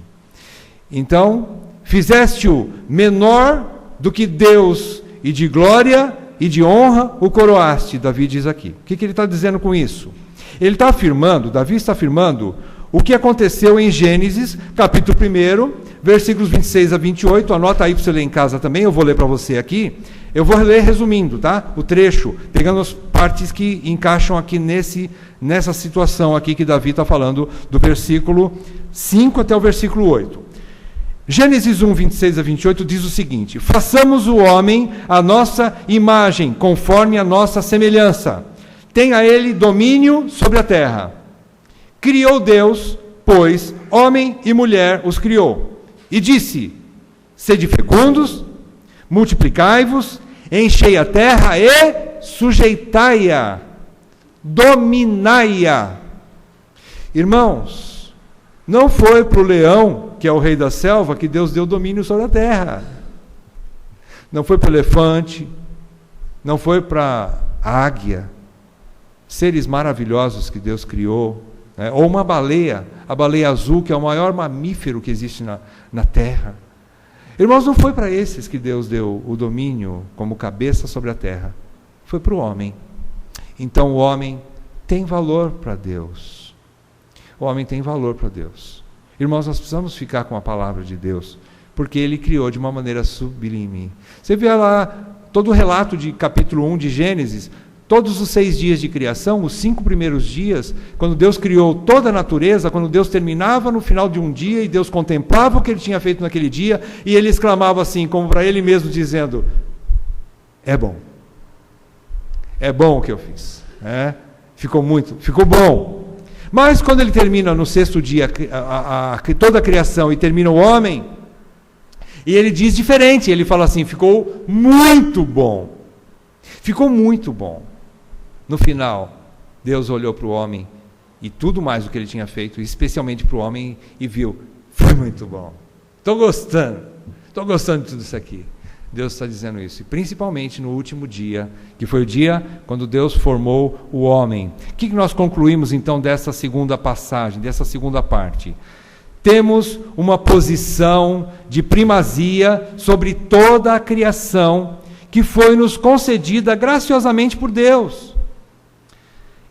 Então, fizeste-o menor do que Deus, e de glória e de honra o coroaste, Davi diz aqui. O que ele está dizendo com isso? Ele está afirmando, Davi está afirmando o que aconteceu em Gênesis, capítulo 1, versículos 26 a 28, anota aí para você ler em casa também, eu vou ler para você aqui. Eu vou ler resumindo, tá? O trecho, pegando as partes que encaixam aqui nessa situação aqui que Davi está falando, do versículo 5 até o versículo 8. Gênesis 1, 26 a 28 diz o seguinte: façamos o homem à nossa imagem, conforme a nossa semelhança. Tenha ele domínio sobre a terra. Criou Deus, pois, homem e mulher os criou. E disse: sede fecundos, multiplicai-vos, enchei a terra e sujeitai-a, dominai-a. Irmãos, não foi para o leão, que é o rei da selva, que Deus deu domínio sobre a terra. Não foi para o elefante, não foi para águia, seres maravilhosos que Deus criou, né? Ou uma baleia, a baleia azul, que é o maior mamífero que existe na terra. Irmãos, não foi para esses que Deus deu o domínio como cabeça sobre a terra, foi para o homem. Então o homem tem valor para Deus. O homem tem valor para Deus. Irmãos, nós precisamos ficar com a palavra de Deus, porque Ele criou de uma maneira sublime. Você vê lá todo o relato de capítulo 1 de Gênesis, todos os 6 dias de criação, os 5 primeiros dias, quando Deus criou toda a natureza, quando Deus terminava no final de um dia, e Deus contemplava o que Ele tinha feito naquele dia, e Ele exclamava assim, como para Ele mesmo, dizendo, é bom o que eu fiz, ficou bom. Mas quando Ele termina no 6º dia toda a criação, e termina o homem, e Ele diz diferente, Ele fala assim, ficou muito bom. No final, Deus olhou para o homem e tudo mais do que Ele tinha feito, especialmente para o homem, e viu, foi muito bom. Estou gostando de tudo isso aqui. Deus está dizendo isso, e principalmente no último dia, que foi o dia quando Deus formou o homem. O que nós concluímos então dessa segunda passagem, dessa segunda parte? Temos uma posição de primazia sobre toda a criação, que foi nos concedida graciosamente por Deus.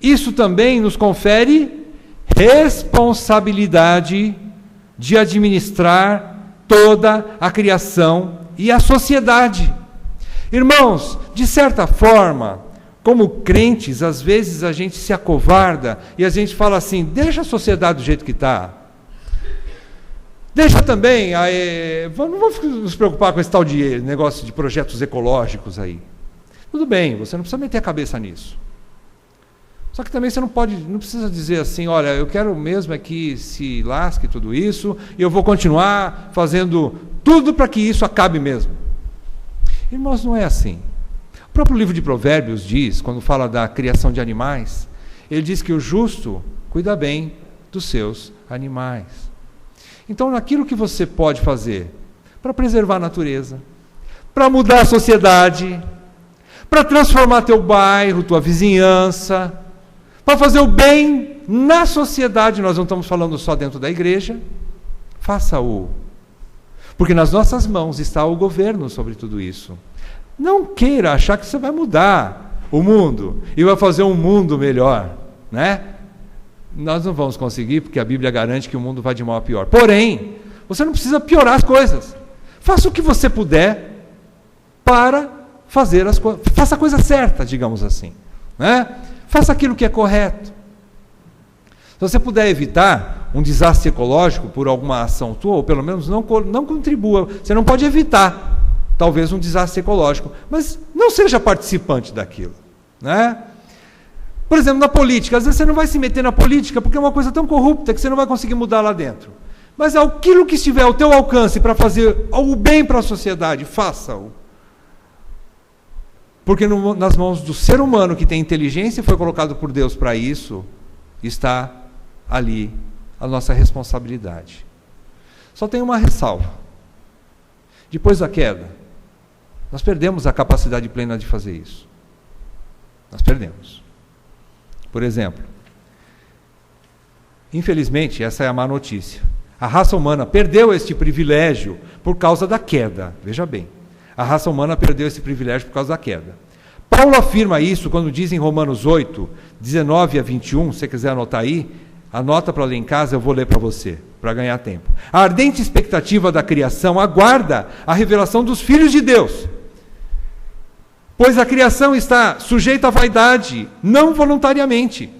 Isso também nos confere responsabilidade de administrar toda a criação e a sociedade. Irmãos, de certa forma, como crentes, às vezes a gente se acovarda e a gente fala assim, deixa a sociedade do jeito que está. Deixa também, não vamos nos preocupar com esse tal de negócio de projetos ecológicos aí. Tudo bem, você não precisa meter a cabeça nisso. Só que também você não precisa dizer assim, olha, eu quero mesmo é que se lasque tudo isso, e eu vou continuar fazendo tudo para que isso acabe mesmo. Irmãos, não é assim. O próprio livro de Provérbios diz, quando fala da criação de animais, ele diz que o justo cuida bem dos seus animais. Então, naquilo que você pode fazer para preservar a natureza, para mudar a sociedade, para transformar teu bairro, tua vizinhança, para fazer o bem na sociedade, nós não estamos falando só dentro da igreja, faça-o. Porque nas nossas mãos está o governo sobre tudo isso. Não queira achar que você vai mudar o mundo e vai fazer um mundo melhor, né? Nós não vamos conseguir, porque a Bíblia garante que o mundo vai de mal a pior. Porém, você não precisa piorar as coisas. Faça o que você puder para fazer as coisas. Faça a coisa certa, digamos assim, né? Faça aquilo que é correto. Se você puder evitar um desastre ecológico por alguma ação tua, ou pelo menos não contribua. Você não pode evitar, talvez, um desastre ecológico, mas não seja participante daquilo, né? Por exemplo, na política, às vezes você não vai se meter na política porque é uma coisa tão corrupta que você não vai conseguir mudar lá dentro. Mas aquilo que estiver ao teu alcance para fazer o bem para a sociedade, faça-o. Porque nas mãos do ser humano que tem inteligência e foi colocado por Deus para isso, está ali a nossa responsabilidade. Só tem uma ressalva. Depois da queda, nós perdemos a capacidade plena de fazer isso. Nós perdemos. Por exemplo, infelizmente, essa é a má notícia. A raça humana perdeu este privilégio por causa da queda. Veja bem, a raça humana perdeu esse privilégio por causa da queda. Paulo afirma isso quando diz em Romanos 8, 19 a 21, se você quiser anotar aí, anota para ler em casa, eu vou ler para você, para ganhar tempo. A ardente expectativa da criação aguarda a revelação dos filhos de Deus. Pois a criação está sujeita à vaidade, não voluntariamente,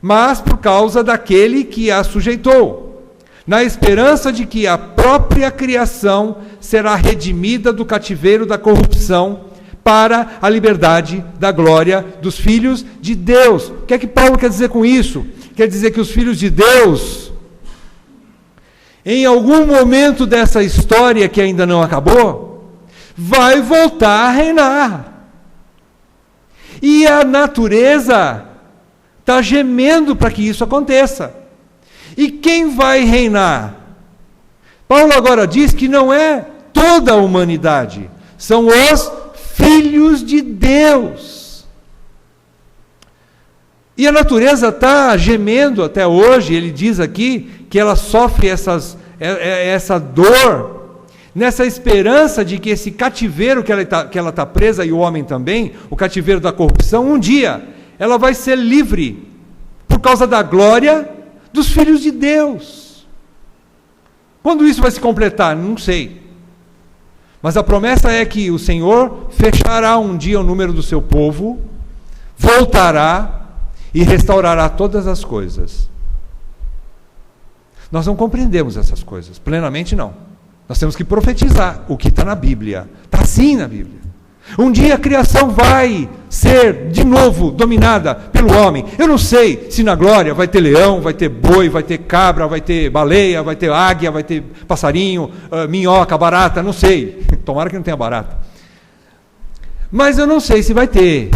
mas por causa daquele que a sujeitou, na esperança de que a própria criação será redimida do cativeiro da corrupção para a liberdade da glória dos filhos de Deus. O que é que Paulo quer dizer com isso? Quer dizer que os filhos de Deus, em algum momento dessa história que ainda não acabou, vai voltar a reinar. E a natureza está gemendo para que isso aconteça. E quem vai reinar? Paulo agora diz que não é toda a humanidade, são os filhos de Deus. E a natureza está gemendo até hoje. Ele diz aqui que ela sofre essa dor, nessa esperança de que esse cativeiro que ela está presa, e o homem também, o cativeiro da corrupção, um dia ela vai ser livre, por causa da glória dos filhos de Deus. Quando isso vai se completar? Não sei. Mas a promessa é que o Senhor fechará um dia o número do seu povo, voltará e restaurará todas as coisas. Nós não compreendemos essas coisas, plenamente não. Nós temos que profetizar o que está na Bíblia. Está assim na Bíblia. Um dia a criação vai ser de novo dominada pelo homem. Eu não sei se na glória vai ter leão, vai ter boi, vai ter cabra, vai ter baleia, vai ter águia, vai ter passarinho, minhoca, barata, não sei. Tomara que não tenha barata. Mas eu não sei se vai ter.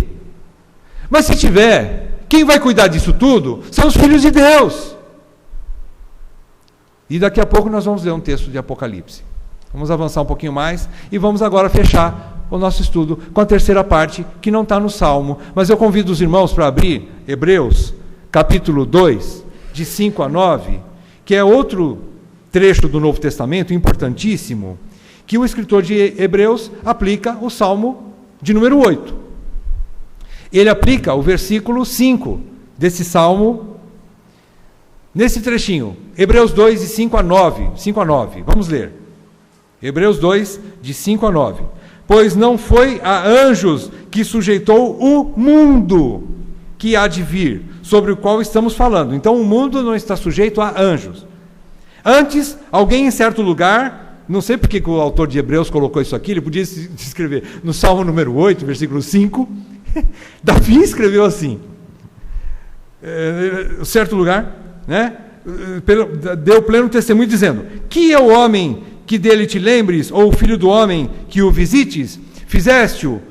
Mas se tiver, quem vai cuidar disso tudo são os filhos de Deus. E daqui a pouco nós vamos ler um texto de Apocalipse. Vamos avançar um pouquinho mais e vamos agora fechar o nosso estudo com a terceira parte, que não está no Salmo. Mas eu convido os irmãos para abrir Hebreus, capítulo 2, de 5 a 9, que é outro trecho do Novo Testamento importantíssimo, que o escritor de Hebreus aplica o Salmo de número 8. Ele aplica o versículo 5 desse Salmo, nesse trechinho, Hebreus 2, de 5 a 9. Vamos ler. Hebreus 2, de 5 a 9. Pois não foi a anjos que sujeitou o mundo que há de vir, sobre o qual estamos falando. Então o mundo não está sujeito a anjos. Antes, alguém em certo lugar, não sei porque que o autor de Hebreus colocou isso aqui, ele podia escrever no Salmo número 8, versículo 5, Davi escreveu assim, certo lugar, né? Deu pleno testemunho dizendo: que é o homem que dele te lembres, ou o filho do homem que o visites? Fizeste-o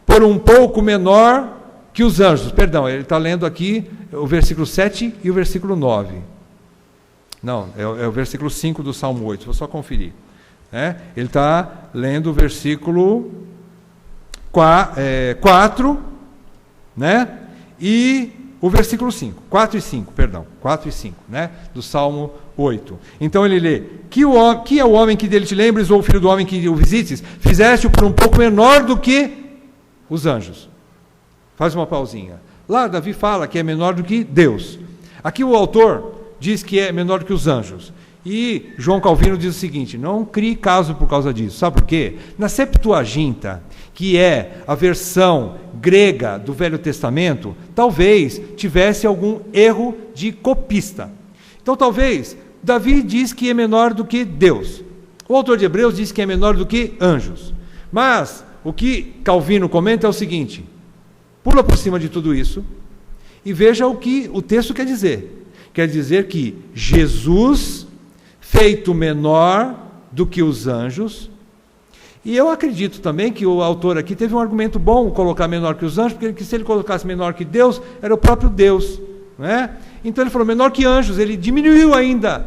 por um pouco menor que os anjos. Perdão, ele está lendo aqui o versículo 7 e o versículo 9. Não, é o versículo 5 do Salmo 8, vou só conferir. Ele está lendo o versículo 4, né? E o versículo 5, 4 e 5, né? Do Salmo 8. Então ele lê: que é o homem que dele te lembres, ou o filho do homem que o visites? Fizeste-o por um pouco menor do que os anjos. Faz uma pausinha. Lá Davi fala que é menor do que Deus. Aqui o autor diz que é menor do que os anjos. E João Calvino diz o seguinte: não crie caso por causa disso. Sabe por quê? Na Septuaginta, que é a versão grega do Velho Testamento, talvez tivesse algum erro de copista. Então talvez Davi diz que é menor do que Deus. O autor de Hebreus diz que é menor do que anjos. Mas o que Calvino comenta é o seguinte: pula por cima de tudo isso e veja o que o texto quer dizer. Quer dizer que Jesus, feito menor do que os anjos, e eu acredito também que o autor aqui teve um argumento bom colocar menor que os anjos, porque se ele colocasse menor que Deus, era o próprio Deus, não é? Então ele falou menor que anjos, ele diminuiu ainda,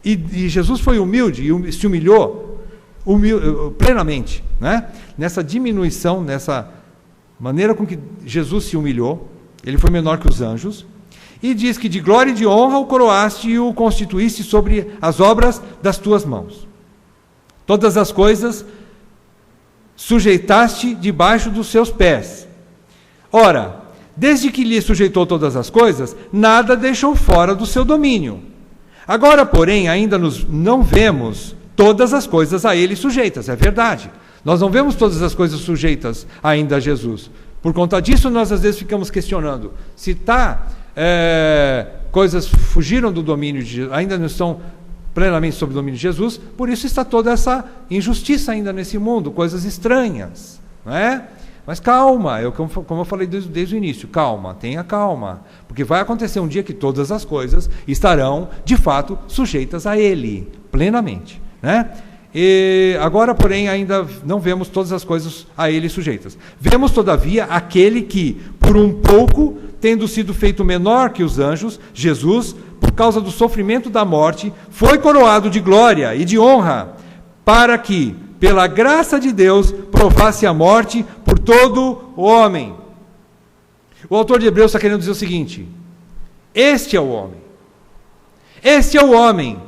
e Jesus foi humilde e se humilhou plenamente, né? Nessa diminuição, nessa maneira com que Jesus se humilhou, ele foi menor que os anjos. E diz que de glória e de honra o coroaste e o constituíste sobre as obras das tuas mãos. Todas as coisas sujeitaste debaixo dos seus pés. Ora, desde que lhe sujeitou todas as coisas, nada deixou fora do seu domínio. Agora, porém, ainda não vemos todas as coisas a ele sujeitas, é verdade. Nós não vemos todas as coisas sujeitas ainda a Jesus. Por conta disso, nós às vezes ficamos questionando se coisas fugiram do domínio de Jesus, ainda não estão plenamente sob o domínio de Jesus, por isso está toda essa injustiça ainda nesse mundo, coisas estranhas, não é? Mas calma, como eu falei desde o início, calma, tenha calma, porque vai acontecer um dia que todas as coisas estarão, de fato, sujeitas a Ele, plenamente, né? E agora, porém, ainda não vemos todas as coisas a Ele sujeitas. Vemos, todavia, aquele que, por um pouco, tendo sido feito menor que os anjos, Jesus, por causa do sofrimento da morte, foi coroado de glória e de honra, para que, pela graça de Deus, provasse a morte por todo o homem. O autor de Hebreus está querendo dizer o seguinte: este é o homem. Este é o homem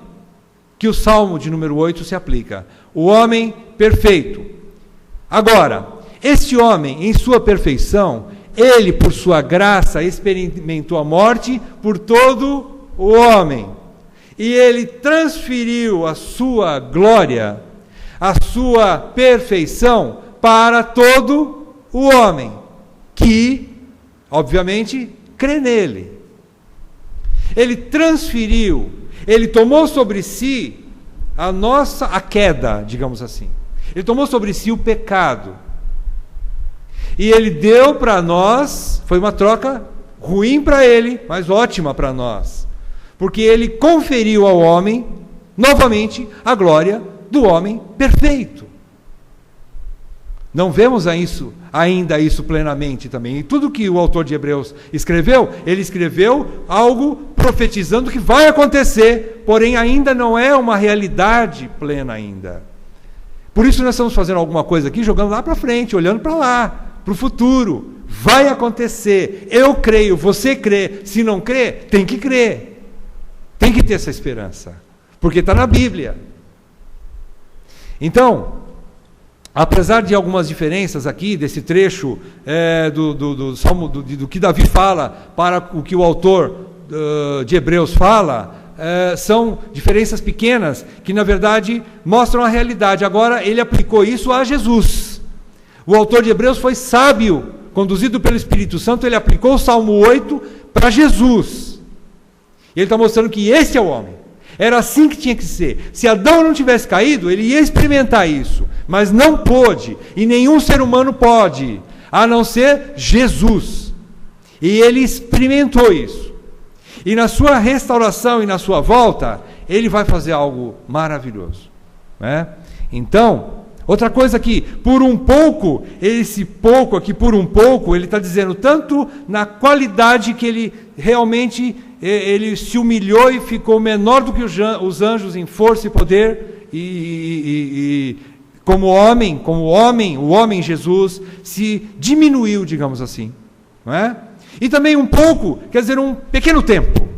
que o Salmo de número 8 se aplica. O homem perfeito. Agora, este homem, em sua perfeição, ele, por sua graça, experimentou a morte por todo o homem. E ele transferiu a sua glória, a sua perfeição para todo o homem, que, obviamente, crê nele. Ele transferiu, ele tomou sobre si a queda, digamos assim. Ele tomou sobre si o pecado. E ele deu para nós, foi uma troca ruim para ele, mas ótima para nós. Porque ele conferiu ao homem, novamente, a glória do homem perfeito. Não vemos ainda isso plenamente também. E tudo que o autor de Hebreus escreveu, ele escreveu algo profetizando que vai acontecer, porém ainda não é uma realidade plena ainda. Por isso nós estamos fazendo alguma coisa aqui, jogando lá para frente, olhando para lá, para o futuro. Vai acontecer. Eu creio, você crê. Se não crê, tem que crer. Tem que ter essa esperança. Porque está na Bíblia. Então, apesar de algumas diferenças aqui, desse trecho do Salmo, do que Davi fala para o que o autor de Hebreus fala, são diferenças pequenas que, na verdade, mostram a realidade. Agora, ele aplicou isso a Jesus. O autor de Hebreus foi sábio, conduzido pelo Espírito Santo, ele aplicou o Salmo 8 para Jesus. E ele está mostrando que esse é o homem. Era assim que tinha que ser. Se Adão não tivesse caído, ele ia experimentar isso. Mas não pôde. E nenhum ser humano pode. A não ser Jesus. E ele experimentou isso. E na sua restauração e na sua volta, ele vai fazer algo maravilhoso. Né? Então, outra coisa aqui, por um pouco, esse pouco aqui, por um pouco, ele está dizendo tanto na qualidade que ele realmente ele se humilhou e ficou menor do que os anjos em força e poder, e como homem, o homem Jesus se diminuiu, digamos assim. Não é? E também um pouco, quer dizer, um pequeno tempo.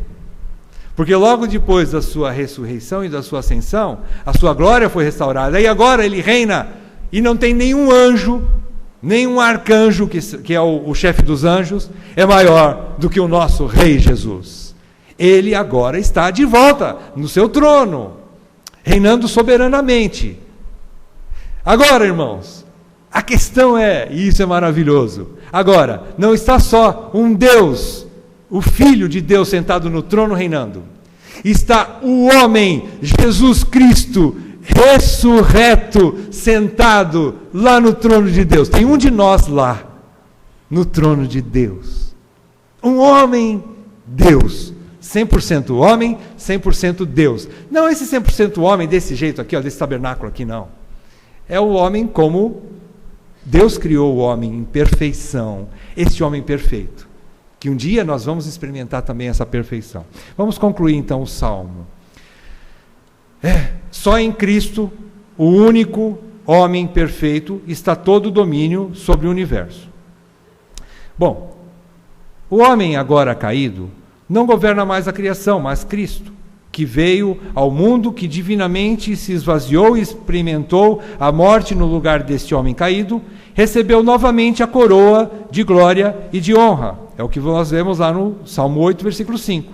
Porque logo depois da sua ressurreição e da sua ascensão, a sua glória foi restaurada. E agora ele reina, e não tem nenhum anjo, nenhum arcanjo, que é o chefe dos anjos, é maior do que o nosso Rei Jesus. Ele agora está de volta no seu trono, reinando soberanamente. Agora, irmãos, a questão é, e isso é maravilhoso, agora, não está só um Deus, o Filho de Deus sentado no trono reinando. Está o homem, Jesus Cristo, ressurreto, sentado lá no trono de Deus. Tem um de nós lá, no trono de Deus. Um homem, Deus. 100% homem, 100% Deus. Não esse 100% homem desse jeito aqui, ó, desse tabernáculo aqui, não. É o homem como Deus criou o homem em perfeição. Esse homem perfeito. Que um dia nós vamos experimentar também essa perfeição. Vamos concluir então o Salmo. Só em Cristo, o único homem perfeito, está todo o domínio sobre o universo. Bom, o homem agora caído não governa mais a criação, mas Cristo, que veio ao mundo, que divinamente se esvaziou e experimentou a morte no lugar deste homem caído, recebeu novamente a coroa de glória e de honra. É o que nós vemos lá no Salmo 8, versículo 5.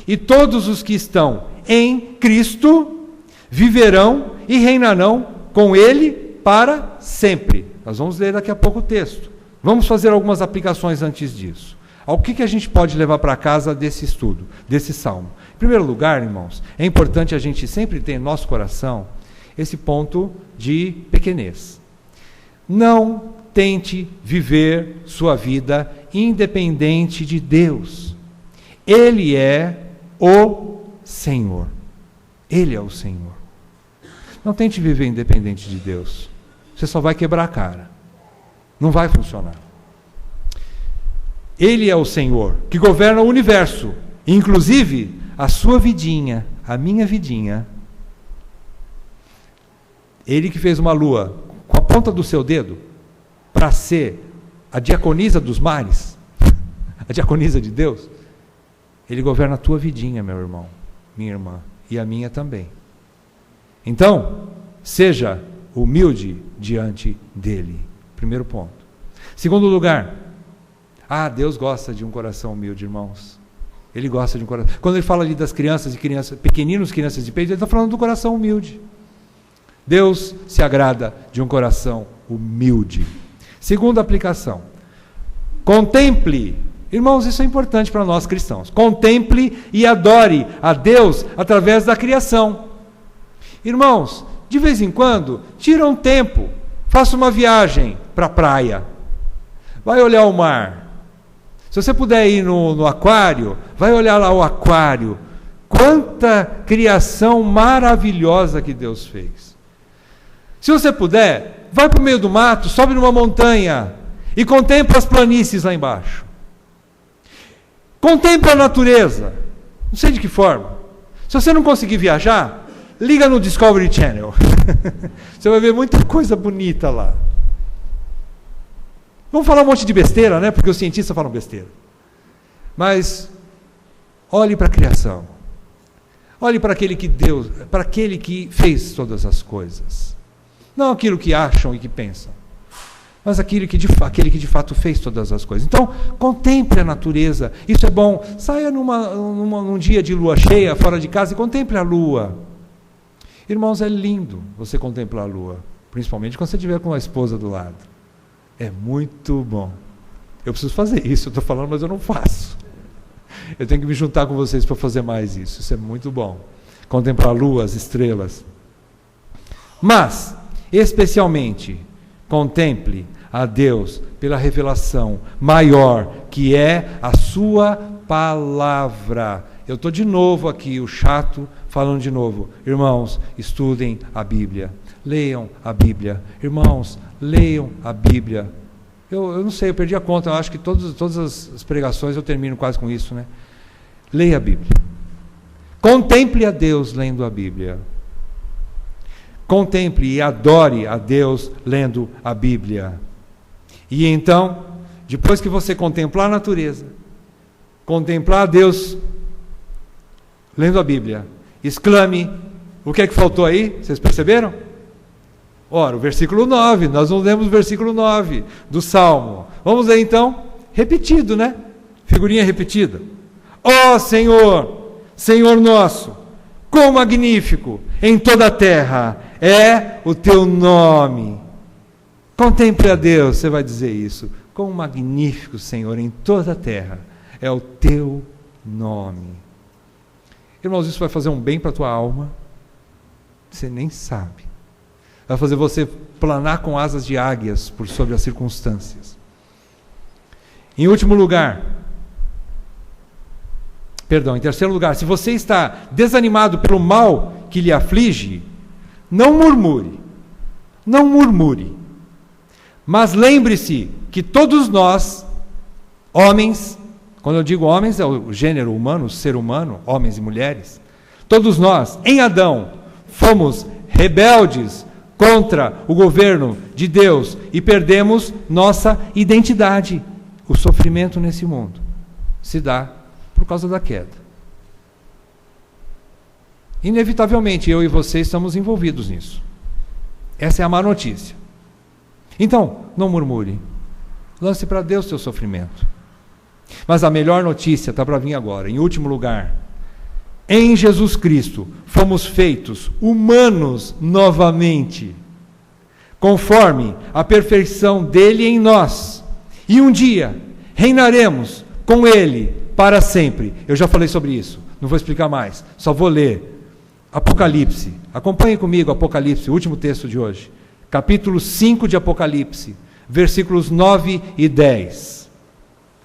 E todos os que estão em Cristo viverão e reinarão com Ele para sempre. Nós vamos ler daqui a pouco o texto. Vamos fazer algumas aplicações antes disso. O que a gente pode levar para casa desse estudo, desse salmo? Em primeiro lugar, irmãos, é importante a gente sempre ter em nosso coração esse ponto de pequenez. Não tente viver sua vida independente de Deus. Ele é o Senhor. Ele é o Senhor. Não tente viver independente de Deus. Você só vai quebrar a cara. Não vai funcionar. Ele é o Senhor, que governa o universo, inclusive a sua vidinha, a minha vidinha. Ele que fez uma lua com a ponta do seu dedo para ser a diaconisa dos mares. a diaconisa de Deus, Ele governa a tua vidinha, meu irmão, minha irmã, e a minha também. Então, seja humilde diante dEle. Primeiro ponto. Segundo lugar, Deus gosta de um coração humilde, irmãos. Ele gosta de um coração. Quando Ele fala ali das crianças, pequeninos, crianças de peito, Ele está falando do coração humilde. Deus se agrada de um coração humilde. Segunda aplicação. Contemple, irmãos, isso é importante para nós cristãos. Contemple e adore a Deus através da criação. Irmãos, de vez em quando, tira um tempo, faça uma viagem para a praia. Vai olhar o mar. Se você puder ir no aquário, vai olhar lá o aquário. Quanta criação maravilhosa que Deus fez. Se você puder, vai para o meio do mato, sobe numa montanha e contempla as planícies lá embaixo. Contempla a natureza. Não sei de que forma. Se você não conseguir viajar, liga no Discovery Channel. Você vai ver muita coisa bonita lá. Vamos falar um monte de besteira, né? Porque os cientistas falam besteira. Mas olhe para a criação. Olhe para aquele que fez todas as coisas. Não aquilo que acham e que pensam, mas aquele que de fato fez todas as coisas. Então, contemple a natureza. Isso é bom. Saia num dia de lua cheia, fora de casa, e contemple a lua. Irmãos, é lindo você contemplar a lua, principalmente quando você estiver com a esposa do lado. É muito bom. Eu preciso fazer isso, eu estou falando, mas eu não faço. Eu tenho que me juntar com vocês para fazer mais isso. Isso é muito bom. Contemplar a lua, as estrelas. Mas, especialmente, contemple a Deus pela revelação maior, que é a sua palavra. Eu estou de novo aqui, o chato, falando de novo. Irmãos, estudem a Bíblia. Leiam a Bíblia. Irmãos, leiam a Bíblia. Eu não sei, eu perdi a conta. Eu acho que todas as pregações eu termino quase com isso, né? Leia a Bíblia. Contemple a Deus lendo a Bíblia. Contemple e adore a Deus lendo a Bíblia. E então, depois que você contemplar a natureza, contemplar a Deus lendo a Bíblia, exclame, o que é que faltou aí? Vocês perceberam? Ora, o versículo 9, nós não lemos o versículo 9 do Salmo. Vamos ler então, repetido, né? Figurinha repetida. Ó Senhor, Senhor nosso, quão magnífico em toda a terra é o teu nome. Contemple a Deus, você vai dizer isso. Quão magnífico, Senhor, em toda a terra é o teu nome. Irmãos, isso vai fazer um bem para a tua alma, você nem sabe. Vai fazer você planar com asas de águias por sobre as circunstâncias. Em terceiro lugar, se você está desanimado pelo mal que lhe aflige, não murmure. Não murmure. Mas lembre-se que todos nós, homens, quando eu digo homens, é o gênero humano, o ser humano, homens e mulheres, todos nós, em Adão, fomos rebeldes contra o governo de Deus e perdemos nossa identidade. O sofrimento nesse mundo se dá por causa da queda. Inevitavelmente, eu e você estamos envolvidos nisso. Essa é a má notícia. Então, não murmure. Lance para Deus teu sofrimento. Mas a melhor notícia está para vir agora. Em último lugar, em Jesus Cristo fomos feitos humanos novamente, conforme a perfeição dele em nós. E um dia reinaremos com ele para sempre. Eu já falei sobre isso, não vou explicar mais, só vou ler. Apocalipse, acompanhe comigo Apocalipse, o último texto de hoje. Capítulo 5 de Apocalipse, versículos 9 e 10.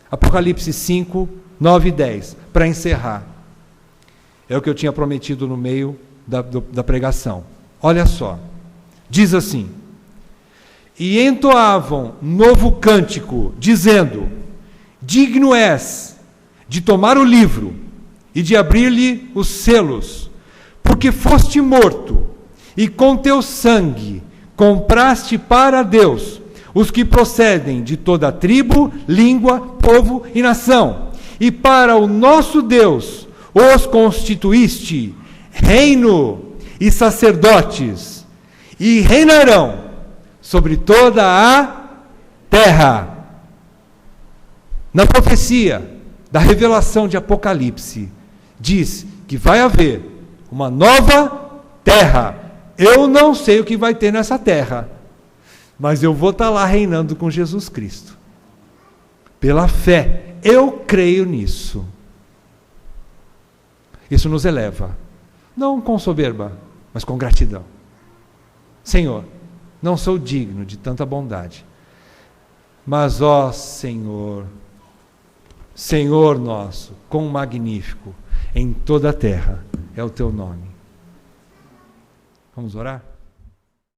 Apocalipse 5, 9 e 10, para encerrar. É o que eu tinha prometido no meio da pregação. Olha só, diz assim: e entoavam novo cântico, dizendo: digno és de tomar o livro e de abrir-lhe os selos, porque foste morto, e com teu sangue compraste para Deus os que procedem de toda tribo, língua, povo e nação. E para o nosso Deus os constituíste reino e sacerdotes, e reinarão sobre toda a terra. Na profecia da revelação de Apocalipse, diz que vai haver uma nova terra. Eu não sei o que vai ter nessa terra, mas eu vou estar lá reinando com Jesus Cristo. Pela fé, eu creio nisso. Isso nos eleva, não com soberba, mas com gratidão. Senhor, não sou digno de tanta bondade, mas, ó Senhor, Senhor nosso, quão magnífico em toda a terra é o teu nome. Vamos orar?